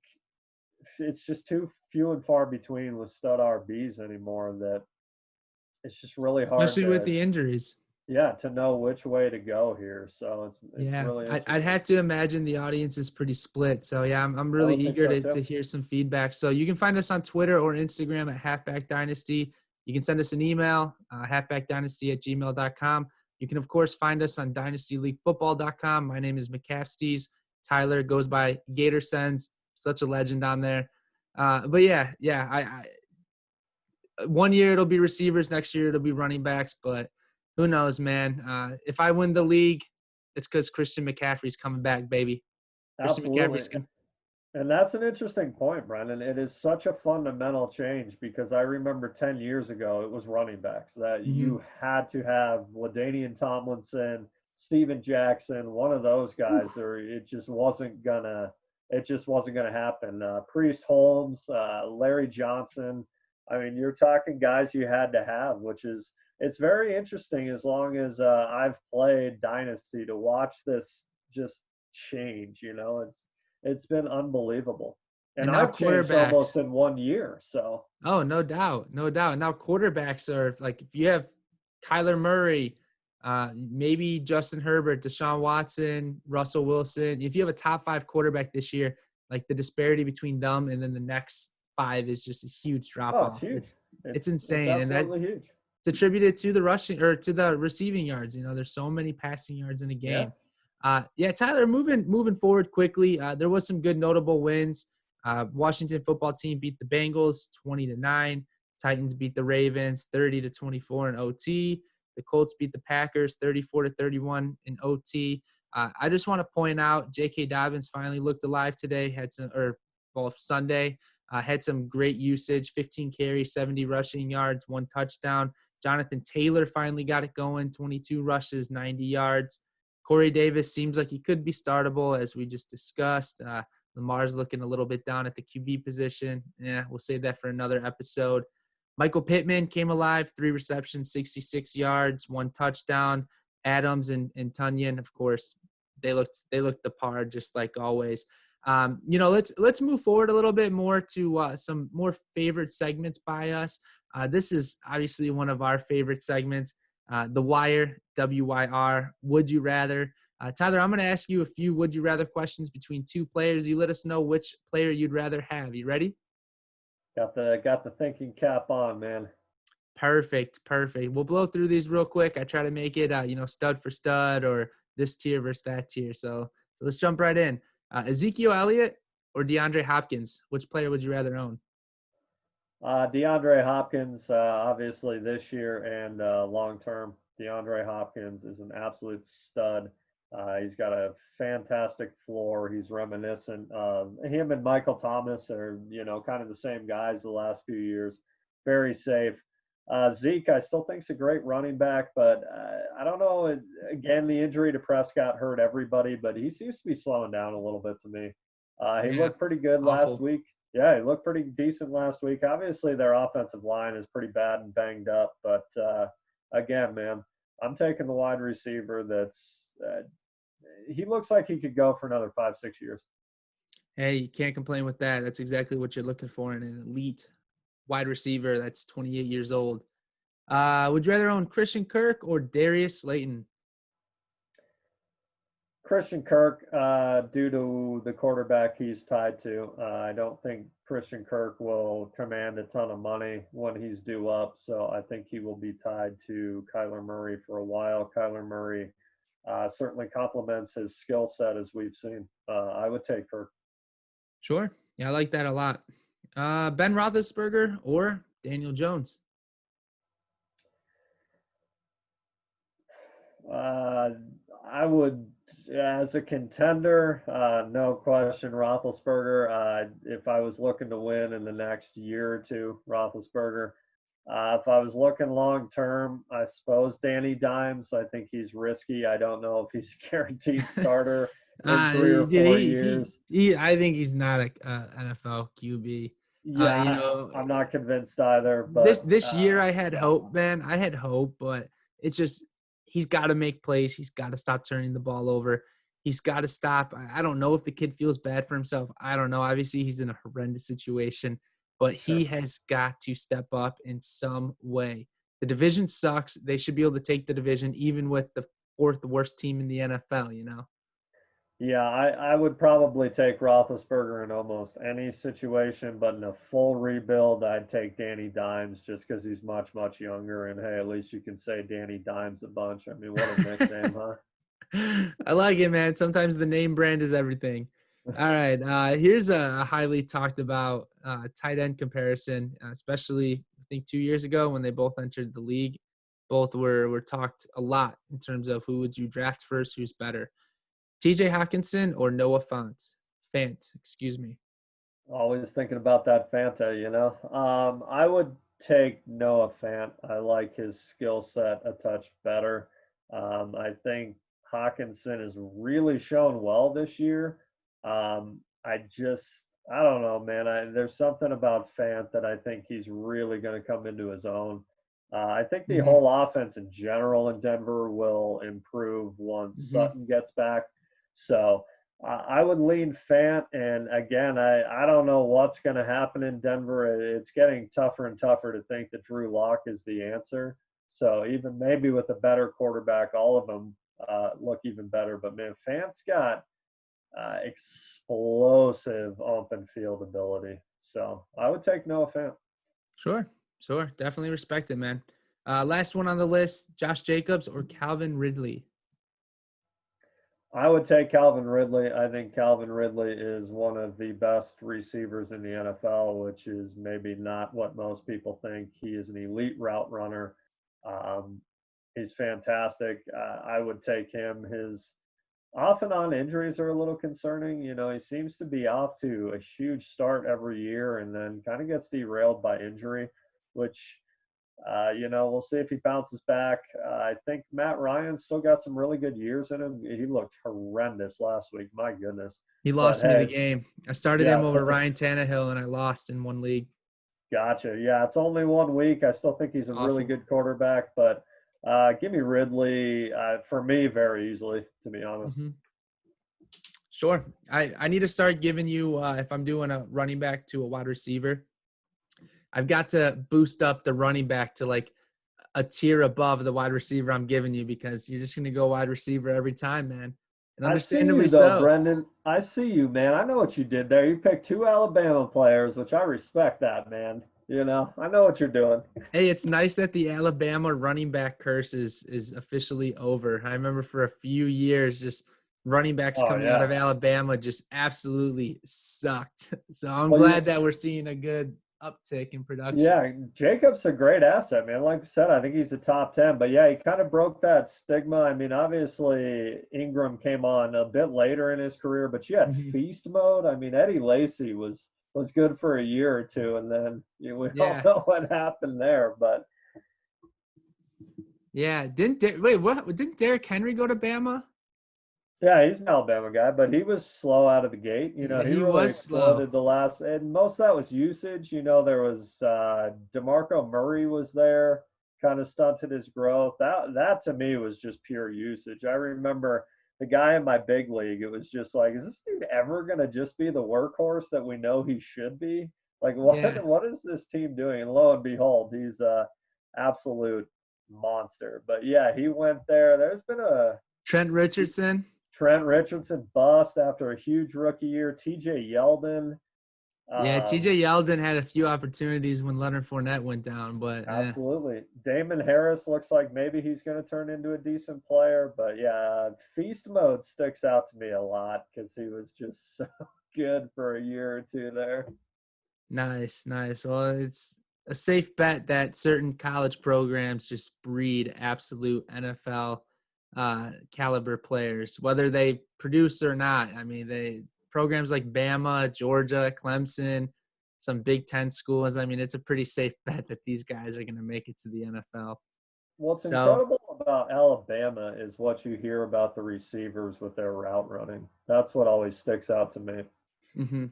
it's just too few and far between with stud RBs anymore that it's just really hard Especially with to the injuries. to know which way to go here. So it's Yeah, really I'd interesting. have to imagine the audience is pretty split. So yeah, I'm I really would think eager so to too. hear some feedback. So you can find us on Twitter or Instagram at Halfback Dynasty. You can send us an email, halfbackdynasty@gmail.com. You can, of course, find us on dynastyleaguefootball.com. My name is McCaffstees. Tyler goes by Gator Sends. Such a legend on there. But yeah, one year it'll be receivers, next year it'll be running backs, but who knows, man? If I win the league, it's because Christian McCaffrey's coming back, baby. Christian Absolutely. McCaffrey's coming. And that's an interesting point, Brendan. It is such a fundamental change because I remember 10 years ago, it was running backs that Mm-hmm. you had to have LaDainian Tomlinson, Steven Jackson, one of those guys, or it just wasn't gonna happen. Priest Holmes, Larry Johnson. I mean, you're talking guys you had to have, it's very interesting as long as I've played Dynasty to watch this just change. It's been unbelievable. And And now I've changed almost quarterbacks. in 1 year. So, Oh, no doubt, no doubt. Now quarterbacks are like, if you have Kyler Murray, maybe Justin Herbert, Deshaun Watson, Russell Wilson. If you have a top five quarterback this year, like the disparity between them and then the next 5 is just a huge drop Oh, it's off. huge. It's It's insane, and that absolutely huge. it's attributed to the rushing or to the receiving yards. You know, there's so many passing yards in a Yeah. game. Yeah, Tyler, moving forward quickly. There was some good notable wins. Washington football team beat the Bengals 20-9. Titans beat the Ravens 30-24 in OT. The Colts beat the Packers 34-31 in OT. I just want to point out J.K. Dobbins finally looked alive today. Sunday. Had some great usage, 15 carries, 70 rushing yards, 1 touchdown. Jonathan Taylor finally got it going, 22 rushes, 90 yards. Corey Davis seems like he could be startable, as we just discussed. Lamar's looking a little bit down at the QB position. Yeah, we'll save that for another episode. Michael Pittman came alive, 3 receptions, 66 yards, 1 touchdown. Adams and Tunyon, of course, they looked the par just like always. Let's move forward a little bit more to some more favorite segments by us. This is obviously one of our favorite segments, The Wire, WYR, Would You Rather. Tyler, I'm going to ask you a few would you rather questions between 2 players. You let us know which player you'd rather have. You ready? Got the thinking cap on, man. Perfect. We'll blow through these real quick. I try to make it, stud for stud or this tier versus that tier. So let's jump right in. Ezekiel Elliott or DeAndre Hopkins? Which player would you rather own? DeAndre Hopkins, obviously this year and long term. DeAndre Hopkins is an absolute stud. He's got a fantastic floor. He's reminiscent of him and Michael Thomas are, kind of the same guys the last few years. Very safe. Zeke, I still think is a great running back, but I don't know. Again, the injury to Prescott hurt everybody, but he seems to be slowing down a little bit to me. He Yeah, looked pretty good last awful. week. Yeah, he looked pretty decent last week. Obviously, their offensive line is pretty bad and banged up, but again, man, I'm taking the wide receiver that's he looks like he could go for another 5, 6 years. Hey, you can't complain with that. That's exactly what you're looking for in an elite wide receiver that's 28 years old. Would you rather own Christian Kirk or Darius Slayton? Christian Kirk, due to the quarterback he's tied to, I don't think Christian Kirk will command a ton of money when he's due up. So I think he will be tied to Kyler Murray for a while. Kyler Murray certainly complements his skill set as we've seen. I would take Kirk. Sure. Yeah, I like that a lot. Ben Roethlisberger or Daniel Jones? Uh, I would, as a contender, no question, Roethlisberger. If I was looking to win in the next year or two, Roethlisberger. If I was looking long term, I suppose Danny Dimes. I think he's risky. I don't know if he's a guaranteed starter in 3 or 4 years. I think he's not a NFL QB. Yeah, You know, I'm not convinced either, this but this year I had yeah, hope, man. I had hope, but it's just he's got to make plays. He's got to stop turning the ball over. He's got to stop. I don't know if the kid feels bad for himself. I don't know. Obviously, he's in a horrendous situation, but he sure. has got to step up in some way. The division sucks. They should be able to take the division, even with the 4th worst team in the NFL. You know. Yeah, I would probably take Roethlisberger in almost any situation, but in a full rebuild, I'd take Danny Dimes just because he's much, much younger. And hey, at least you can say Danny Dimes a bunch. I mean, what a nickname, huh? I like it, man. Sometimes the name brand is everything. All right. Here's a highly talked about tight end comparison, especially I think 2 years ago when they both entered the league. Both were talked a lot in terms of who would you draft first, who's better, TJ Hawkinson or Noah Fant, excuse me. Always thinking about that Fanta, you know. I would take Noah Fant. I like his skill set a touch better. I think Hawkinson has really shown well this year. I don't know, man. There's something about Fant that I think he's really going to come into his own. I think the Mm-hmm. whole offense in general in Denver will improve once Mm-hmm. Sutton gets back. So I would lean Fant, and again, I don't know what's going to happen in Denver. It's getting tougher and tougher to think that Drew Lock is the answer. So even maybe with a better quarterback, all of them look even better. But man, Fant's got explosive open field ability. So I would take Noah Fant. Sure, sure. Definitely respect it, man. Last one on the list, Josh Jacobs or Calvin Ridley? I would take Calvin Ridley. I think Calvin Ridley is one of the best receivers in the NFL, which is maybe not what most people think. He is an elite route runner. Um, he's fantastic. I would take him. His off and on injuries are a little concerning. You know, he seems to be off to a huge start every year and then kind of gets derailed by injury, which we'll see if he bounces back. I think Matt Ryan's still got some really good years in him. He looked horrendous last week. My goodness. He But lost me the hey, game. I started yeah, him over Ryan Tannehill, and I lost in one league. gotcha. Yeah, it's only 1 week. I still think he's It's a really awful. good quarterback, but give me Ridley for me very easily, to be honest. Hmm. Sure. I need to start giving you, if I'm doing a running back to a wide receiver, I've got to boost up the running back to like a tier above the wide receiver I'm giving you because you're just going to go wide receiver every time, man. And I see understandably you though, so. Brendan. I see you, man. I know what you did there. You picked two Alabama players, which I respect that, man. You know, I know what you're doing. Hey, it's nice that the Alabama running back curse is officially over. I remember for a few years, just running backs Oh coming out yeah. of Alabama just absolutely sucked. So I'm Well, glad that we're seeing a good uptick in production. yeah, Jacob's a great asset, man. Like I said, I think he's a top 10. But yeah, he kind of broke that stigma. I mean, obviously Ingram came on a bit later in his career, but you had Mhm. feast mode. I mean, Eddie Lacy was good for a year or two, and then we all Yeah, know what happened there. But yeah. Wait? What? Didn't Derrick Henry go to Bama? yeah, he's an Alabama guy, but he was slow out of the gate. You know, he He really was slow. exploded the last, and most of that was usage. You know, there was DeMarco Murray was there, kind of stunted his growth. That to me was just pure usage. I remember the guy in my big league. It was just like, is this dude ever gonna just be the workhorse that we know he should be? Like, Yeah. what is this team doing? And lo and behold, he's a absolute monster. But yeah, he went there. There's been a Trent Richardson. Trent Richardson bust after a huge rookie year. TJ Yeldon, Yeah, TJ um, Yeldon had a few opportunities when Leonard Fournette went down, but absolutely. Damon Harris looks like maybe he's going to turn into a decent player. But yeah, feast mode sticks out to me a lot because he was just so good for a year or two there. nice, nice. Well, it's a safe bet that certain college programs just breed absolute NFL caliber players, whether they produce or not. I mean, they programs like Bama, Georgia, Clemson, some Big Ten schools. I mean, it's a pretty safe bet that these guys are going to make it to the NFL. What's So, incredible about Alabama is what you hear about the receivers with their route running. That's what always sticks out to me. mhm.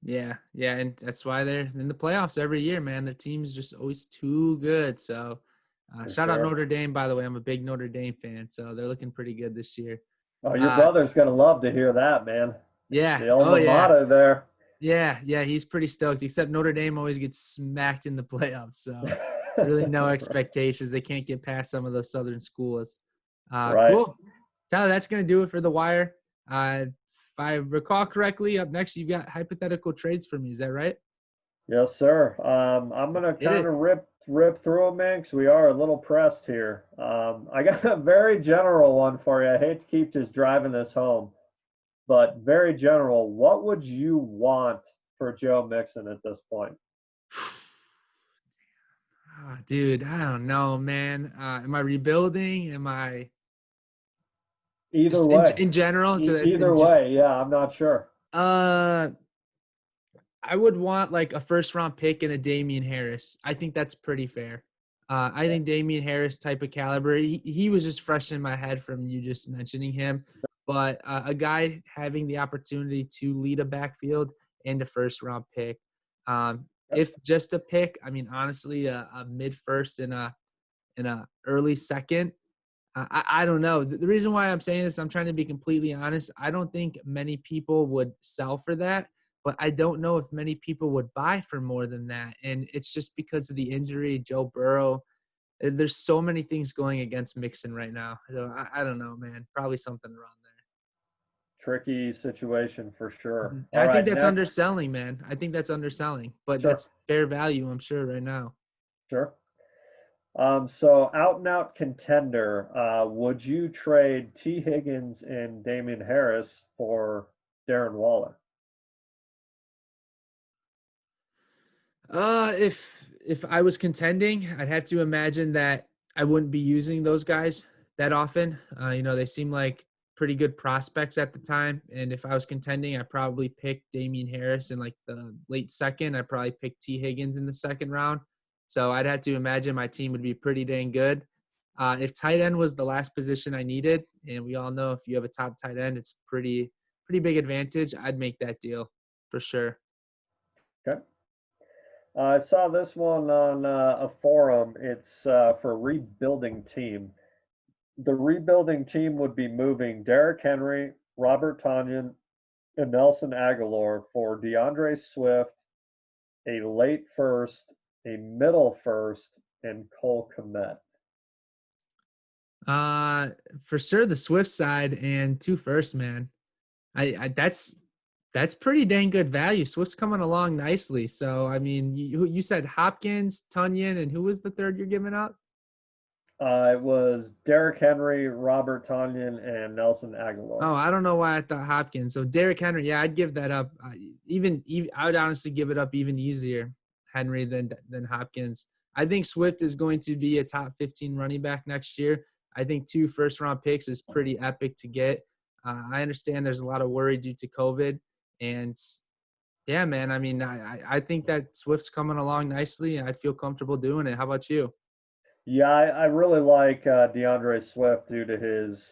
Yeah, yeah, and that's why they're in the playoffs every year, man. Their team's just always too good. So, For shout out sure. Notre Dame, by the way. I'm a big Notre Dame fan, so they're looking pretty good this year. Oh, your Uh, brother's going to love to hear that, man. yeah, The oh alma yeah, mater there. yeah, yeah. He's pretty stoked. Except Notre Dame always gets smacked in the playoffs, so really no expectations. They can't get past some of those Southern schools. Right. Cool, Tyler. That's gonna do it for the wire. If I recall correctly, up next you've got hypothetical trades for me. Is that right? Yes, sir. I'm gonna Hit kind it. of rip through them, man, 'cause we are a little pressed here. I got a very general one for you. I hate to keep just driving this home, but very general. What would you want for Joe Mixon at this point? Dude, I don't know, man. Am I rebuilding? Am I Either just way, in general? So either and just way, yeah, I'm not sure. uh, I would want like a first round pick and a Damian Harris. I think that's pretty fair. I think Damian Harris type of caliber. He was just fresh in my head from you just mentioning him, but a guy having the opportunity to lead a backfield and a first round pick. If just a pick, I mean, honestly, a mid first and a early second. I don't know. The reason why I'm saying this, I'm trying to be completely honest. I don't think many people would sell for that, but I don't know if many people would buy for more than that. And it's just because of the injury, Joe Burrow. There's so many things going against Mixon right now. So I don't know, man. Probably something around there. tricky situation for sure. And All I think right, that's next. underselling, man. I think that's underselling, but Sure, that's fair value, I'm sure, right now. sure. So out and out contender, would you trade T. Higgins and Damian Harris for Darren Waller? If I was contending, I'd have to imagine that I wouldn't be using those guys that often. They seem like pretty good prospects at the time. And if I was contending, I'd probably pick Damian Harris in like the late second. I'd probably pick T. Higgins in the second round. So I'd have to imagine my team would be pretty dang good. If tight end was the last position I needed, and we all know if you have a top tight end, it's pretty big advantage. I'd make that deal for sure. Okay. I saw this one on a forum. It's for a rebuilding team. The rebuilding team would be moving Derrick Henry, Robert Tonyan, and Nelson Aguilar for DeAndre Swift, a late first, a middle first, and Cole Kmet. Uh, for sure the Swift side and two first, man. I that's pretty dang good value. Swift's coming along nicely. So I mean, you said Hopkins, Tunyon, and who was the third you're giving up? It was Derrick Henry, Robert Tonyan, and Nelson Aguilar. Oh, I don't know why I thought Hopkins. So Derrick Henry, yeah, I'd give that up. Even I would honestly give it up even easier, Henry than Hopkins. I think Swift is going to be a top 15 running back next year. I think 2 first-round picks is pretty epic to get. I understand there's a lot of worry due to COVID, and yeah, man. I mean, I think that Swift's coming along nicely, and I feel comfortable doing it. How about you? Yeah, I really like DeAndre Swift due to his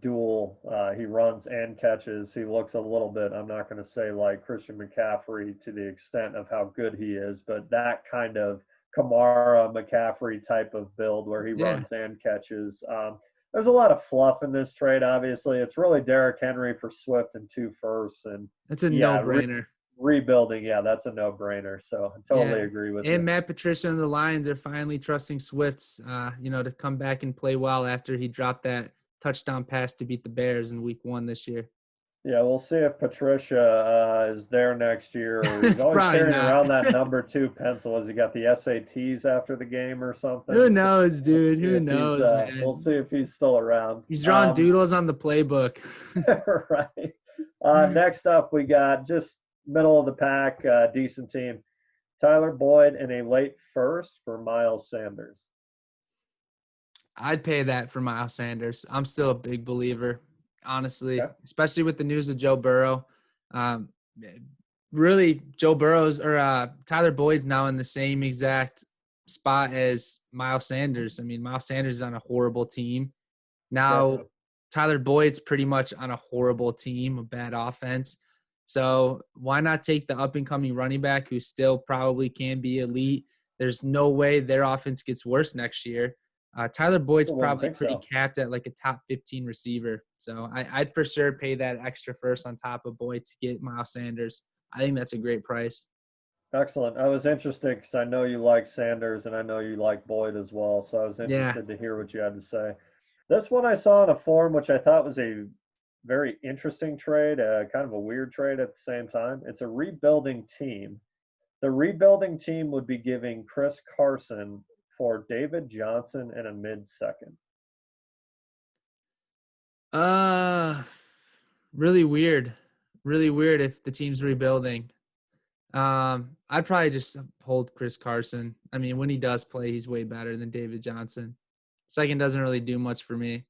dual. He runs and catches. He looks a little bit, I'm not going to say like Christian McCaffrey to the extent of how good he is, but that kind of Kamara McCaffrey type of build where he Yeah, runs and catches. There's a lot of fluff in this trade, obviously. It's really Derrick Henry for Swift and 2 firsts. And that's a yeah, no-brainer. rebuilding, yeah, that's a no brainer. So I totally Yeah. agree with And you. Matt Patricia and the Lions are finally trusting Swifts, to come back and play well after he dropped that touchdown pass to beat the Bears in week 1 this year. Yeah, we'll see if Patricia is there next year, or he's always Probably carrying not. around that number 2 pencil. Has he got the SATs after the game or Who something? So knows, we'll dude? see Who if he's knows, we'll man? see if he's still around. He's drawing doodles on the playbook. Right. Next up, we got just middle of the pack, decent team. Tyler Boyd and a late first for Miles Sanders. I'd pay that for Miles Sanders. I'm still a big believer, honestly, Okay. especially with the news of Joe Burrow. Um, really, Joe Burrow's or Tyler Boyd's now in the same exact spot as Miles Sanders. I mean, Miles Sanders is on a horrible team. Sure. Now, Tyler Boyd's pretty much on a horrible team, a bad offense. So why not take the up-and-coming running back who still probably can be elite? There's no way their offense gets worse next year. Tyler Boyd's I wouldn't probably think pretty so. capped at like a top 15 receiver. So I'd for sure pay that extra first on top of Boyd to get Miles Sanders. I think that's a great price. Excellent. I was interested because I know you like Sanders and I know you like Boyd as well. So I was Yeah. interested to hear what you had to say. This one I saw on a forum, which I thought was a very interesting trade, kind of a weird trade at the same time. It's a rebuilding team. The rebuilding team would be giving Chris Carson for David Johnson and a mid-second. Uh, really weird. Really weird if the team's rebuilding. I'd probably just hold Chris Carson. I mean, when he does play, he's way better than David Johnson. Second doesn't really do much for me.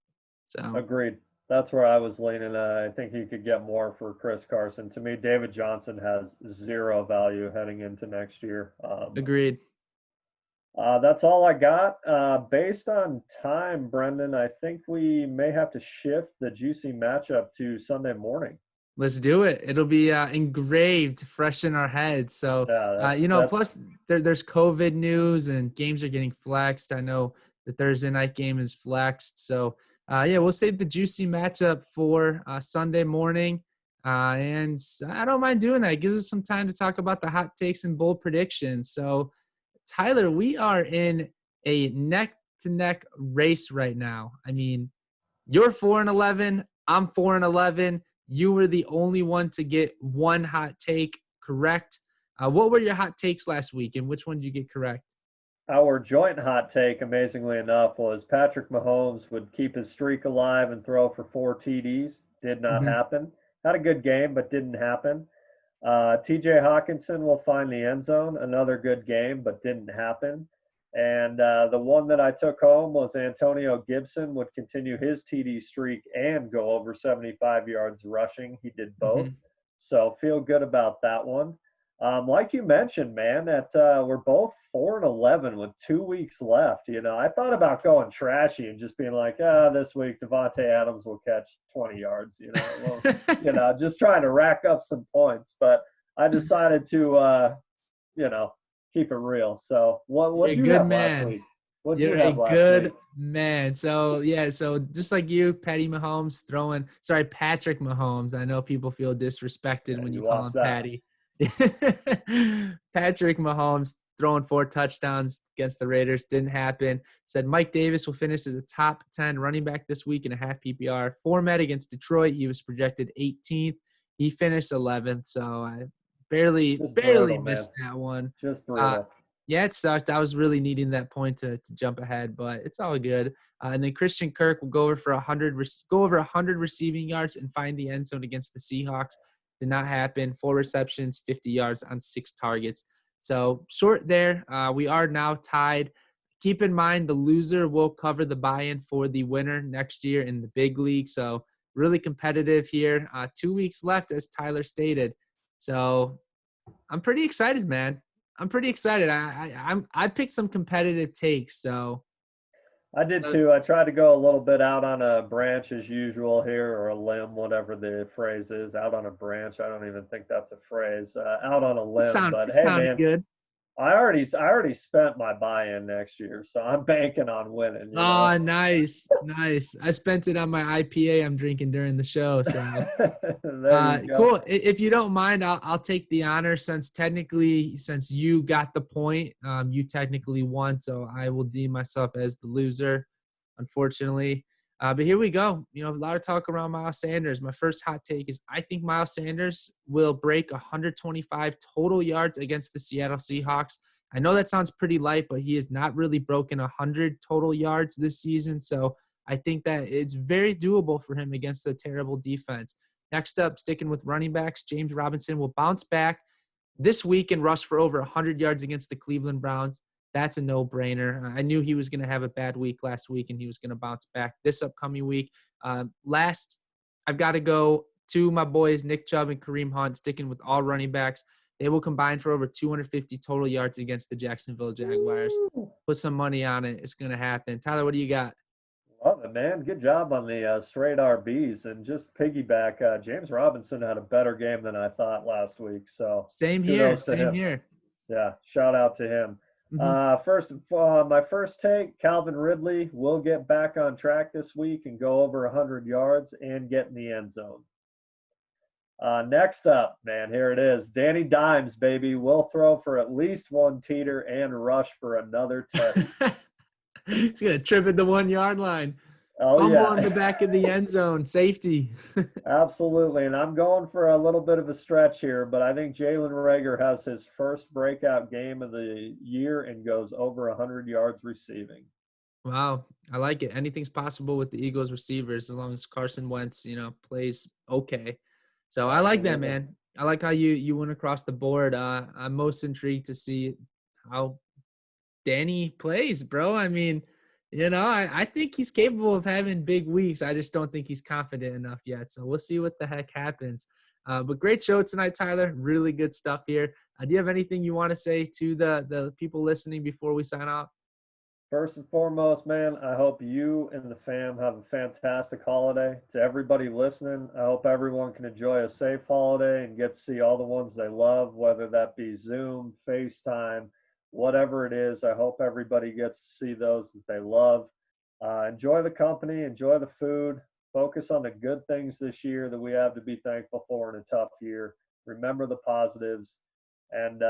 So Agreed. That's where I was leaning. I think you could get more for Chris Carson. To me, David Johnson has zero value heading into next year. agreed. That's all I got. Based on time, Brendan, I think we may have to shift the juicy matchup to Sunday morning. Let's do it. It'll be engraved fresh in our heads. So, Yeah, that's plus there's COVID news and games are getting flexed. I know the Thursday night game is flexed. So, yeah, we'll save the juicy matchup for Sunday morning. And I don't mind doing that. It gives us some time to talk about the hot takes and bold predictions. So, Tyler, we are in a neck-to-neck race right now. I mean, you're 4-11. I'm 4-11. You were the only one to get one hot take correct. What were your hot takes last week, and which one did you get correct? Our joint hot take, amazingly enough, was Patrick Mahomes would keep his streak alive and throw for 4 TDs. Did not Hmm. happen. Had a good game, but didn't happen. TJ Hawkinson will find the end zone. Another good game, but didn't happen. And the one that I took home was Antonio Gibson would continue his TD streak and go over 75 yards rushing. He did both. Hmm. So feel good about that one. Like you mentioned, man, that we're both 4-11 with 2 weeks left. I thought about going trashy and just being like, this week Devontae Adams will catch 20 yards. Well, just trying to rack up some points. But I decided to, you know, keep it real. So You're what'd a you good have last man. week? What'd you You're a have last good week? man. So yeah, so just like you, Patrick Mahomes. I know people feel disrespected Yeah, when you you call lost him that. Patty. Patrick Mahomes throwing 4 touchdowns against the Raiders didn't happen. Said Mike Davis will finish as a top 10 running back this week in a half PPR format against Detroit. He was projected 18th. He finished 11th, so I Just barely brutal, man. missed that one. Just Uh, brutal. yeah, it sucked. I was really needing that point to jump ahead, but it's all good. And then Christian Kirk will go over for 100, go over 100 receiving yards and find the end zone against the Seahawks. Did not happen. 4 receptions, 50 yards on 6 targets. So short there. We are now tied. Keep in mind the loser will cover the buy-in for the winner next year in the big league. So really competitive here. 2 weeks left, as Tyler stated. So I'm pretty excited, man. I'm pretty excited. I picked some competitive takes. So I did uh, too. I tried to go a little bit out on a branch as usual here, or a limb, whatever the phrase is. Out on a branch. I don't even think that's a phrase. Out on a limb. But it hey, sounded man, good. I already spent my buy-in next year, so I'm banking on winning. Oh, nice, nice. I spent it on my IPA I'm drinking during the show. So There you go. cool. If you don't mind, I'll take the honor since you got the point, you technically won, so I will deem myself as the loser, unfortunately. But here we go. A lot of talk around Miles Sanders. My first hot take is I think Miles Sanders will break 125 total yards against the Seattle Seahawks. I know that sounds pretty light, but he has not really broken 100 total yards this season, so I think that it's very doable for him against a terrible defense. Next up, sticking with running backs, James Robinson will bounce back this week and rush for over 100 yards against the Cleveland Browns. That's a no-brainer. I knew he was going to have a bad week last week, and he was going to bounce back this upcoming week. Last, I've got to go to my boys, Nick Chubb and Kareem Hunt, sticking with all running backs. They will combine for over 250 total yards against the Jacksonville Jaguars. Woo! Put some money on it. It's going to happen. Tyler, what do you got? Love it, man. Good job on the straight RBs. And just piggyback, James Robinson had a better game than I thought last week. So Same here. kudos to Same him. here. Yeah, shout out to him. Mm-hmm. My first take, Calvin Ridley will get back on track this week and go over 100 yards and get in the end zone. Next up, man, here it is. Danny Dimes, baby, will throw for at least one teeter and rush for another tutty. He's going to trip at the 1 yard line. Oh, Fumble in yeah. the back of the end zone. Safety. Absolutely. And I'm going for a little bit of a stretch here, but I think Jalen Rager has his first breakout game of the year and goes over 100 yards receiving. Wow. I like it. Anything's possible with the Eagles receivers as long as Carson Wentz, plays okay. So I like that, Absolutely. man. I like how you went across the board. I'm most intrigued to see how Danny plays, bro. I mean, I think he's capable of having big weeks. I just don't think he's confident enough yet. So we'll see what the heck happens. But great show tonight, Tyler. Really good stuff here. Do you have anything you want to say to the people listening before we sign off? First and foremost, man, I hope you and the fam have a fantastic holiday. To everybody listening, I hope everyone can enjoy a safe holiday and get to see all the ones they love, whether that be Zoom, FaceTime, whatever it is. I hope everybody gets to see those that they love. Enjoy the company, enjoy the food, focus on the good things this year that we have to be thankful for in a tough year. Remember the positives. And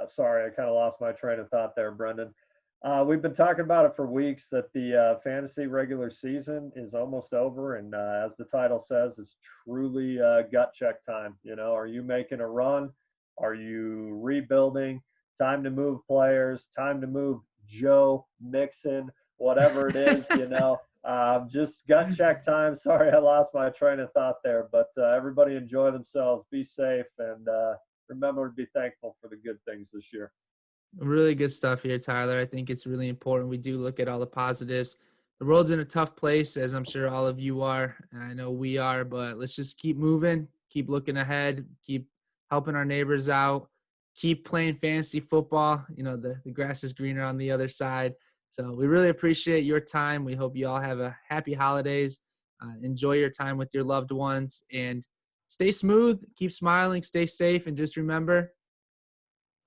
sorry, I kind of lost my train of thought there, Brendan. We've been talking about it for weeks that the fantasy regular season is almost over, and as the title says, it's truly gut check time. You know, are you making a run? Are you rebuilding? Time to move players. Time to move Joe Mixon, whatever it is. You know, just gut check time. Sorry, I lost my train of thought there, but everybody enjoy themselves, be safe, and remember to be thankful for the good things this year. Really good stuff here, Tyler. I think it's really important we do look at all the positives. The world's in a tough place, as I'm sure all of you are. And I know we are, but let's just keep moving, keep looking ahead, keep helping our neighbors out, keep playing fantasy football. You know, the grass is greener on the other side. So we really appreciate your time. We hope you all have a happy holidays. Enjoy your time with your loved ones and stay smooth, keep smiling, stay safe, and just remember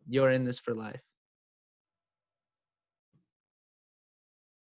you're in this for life.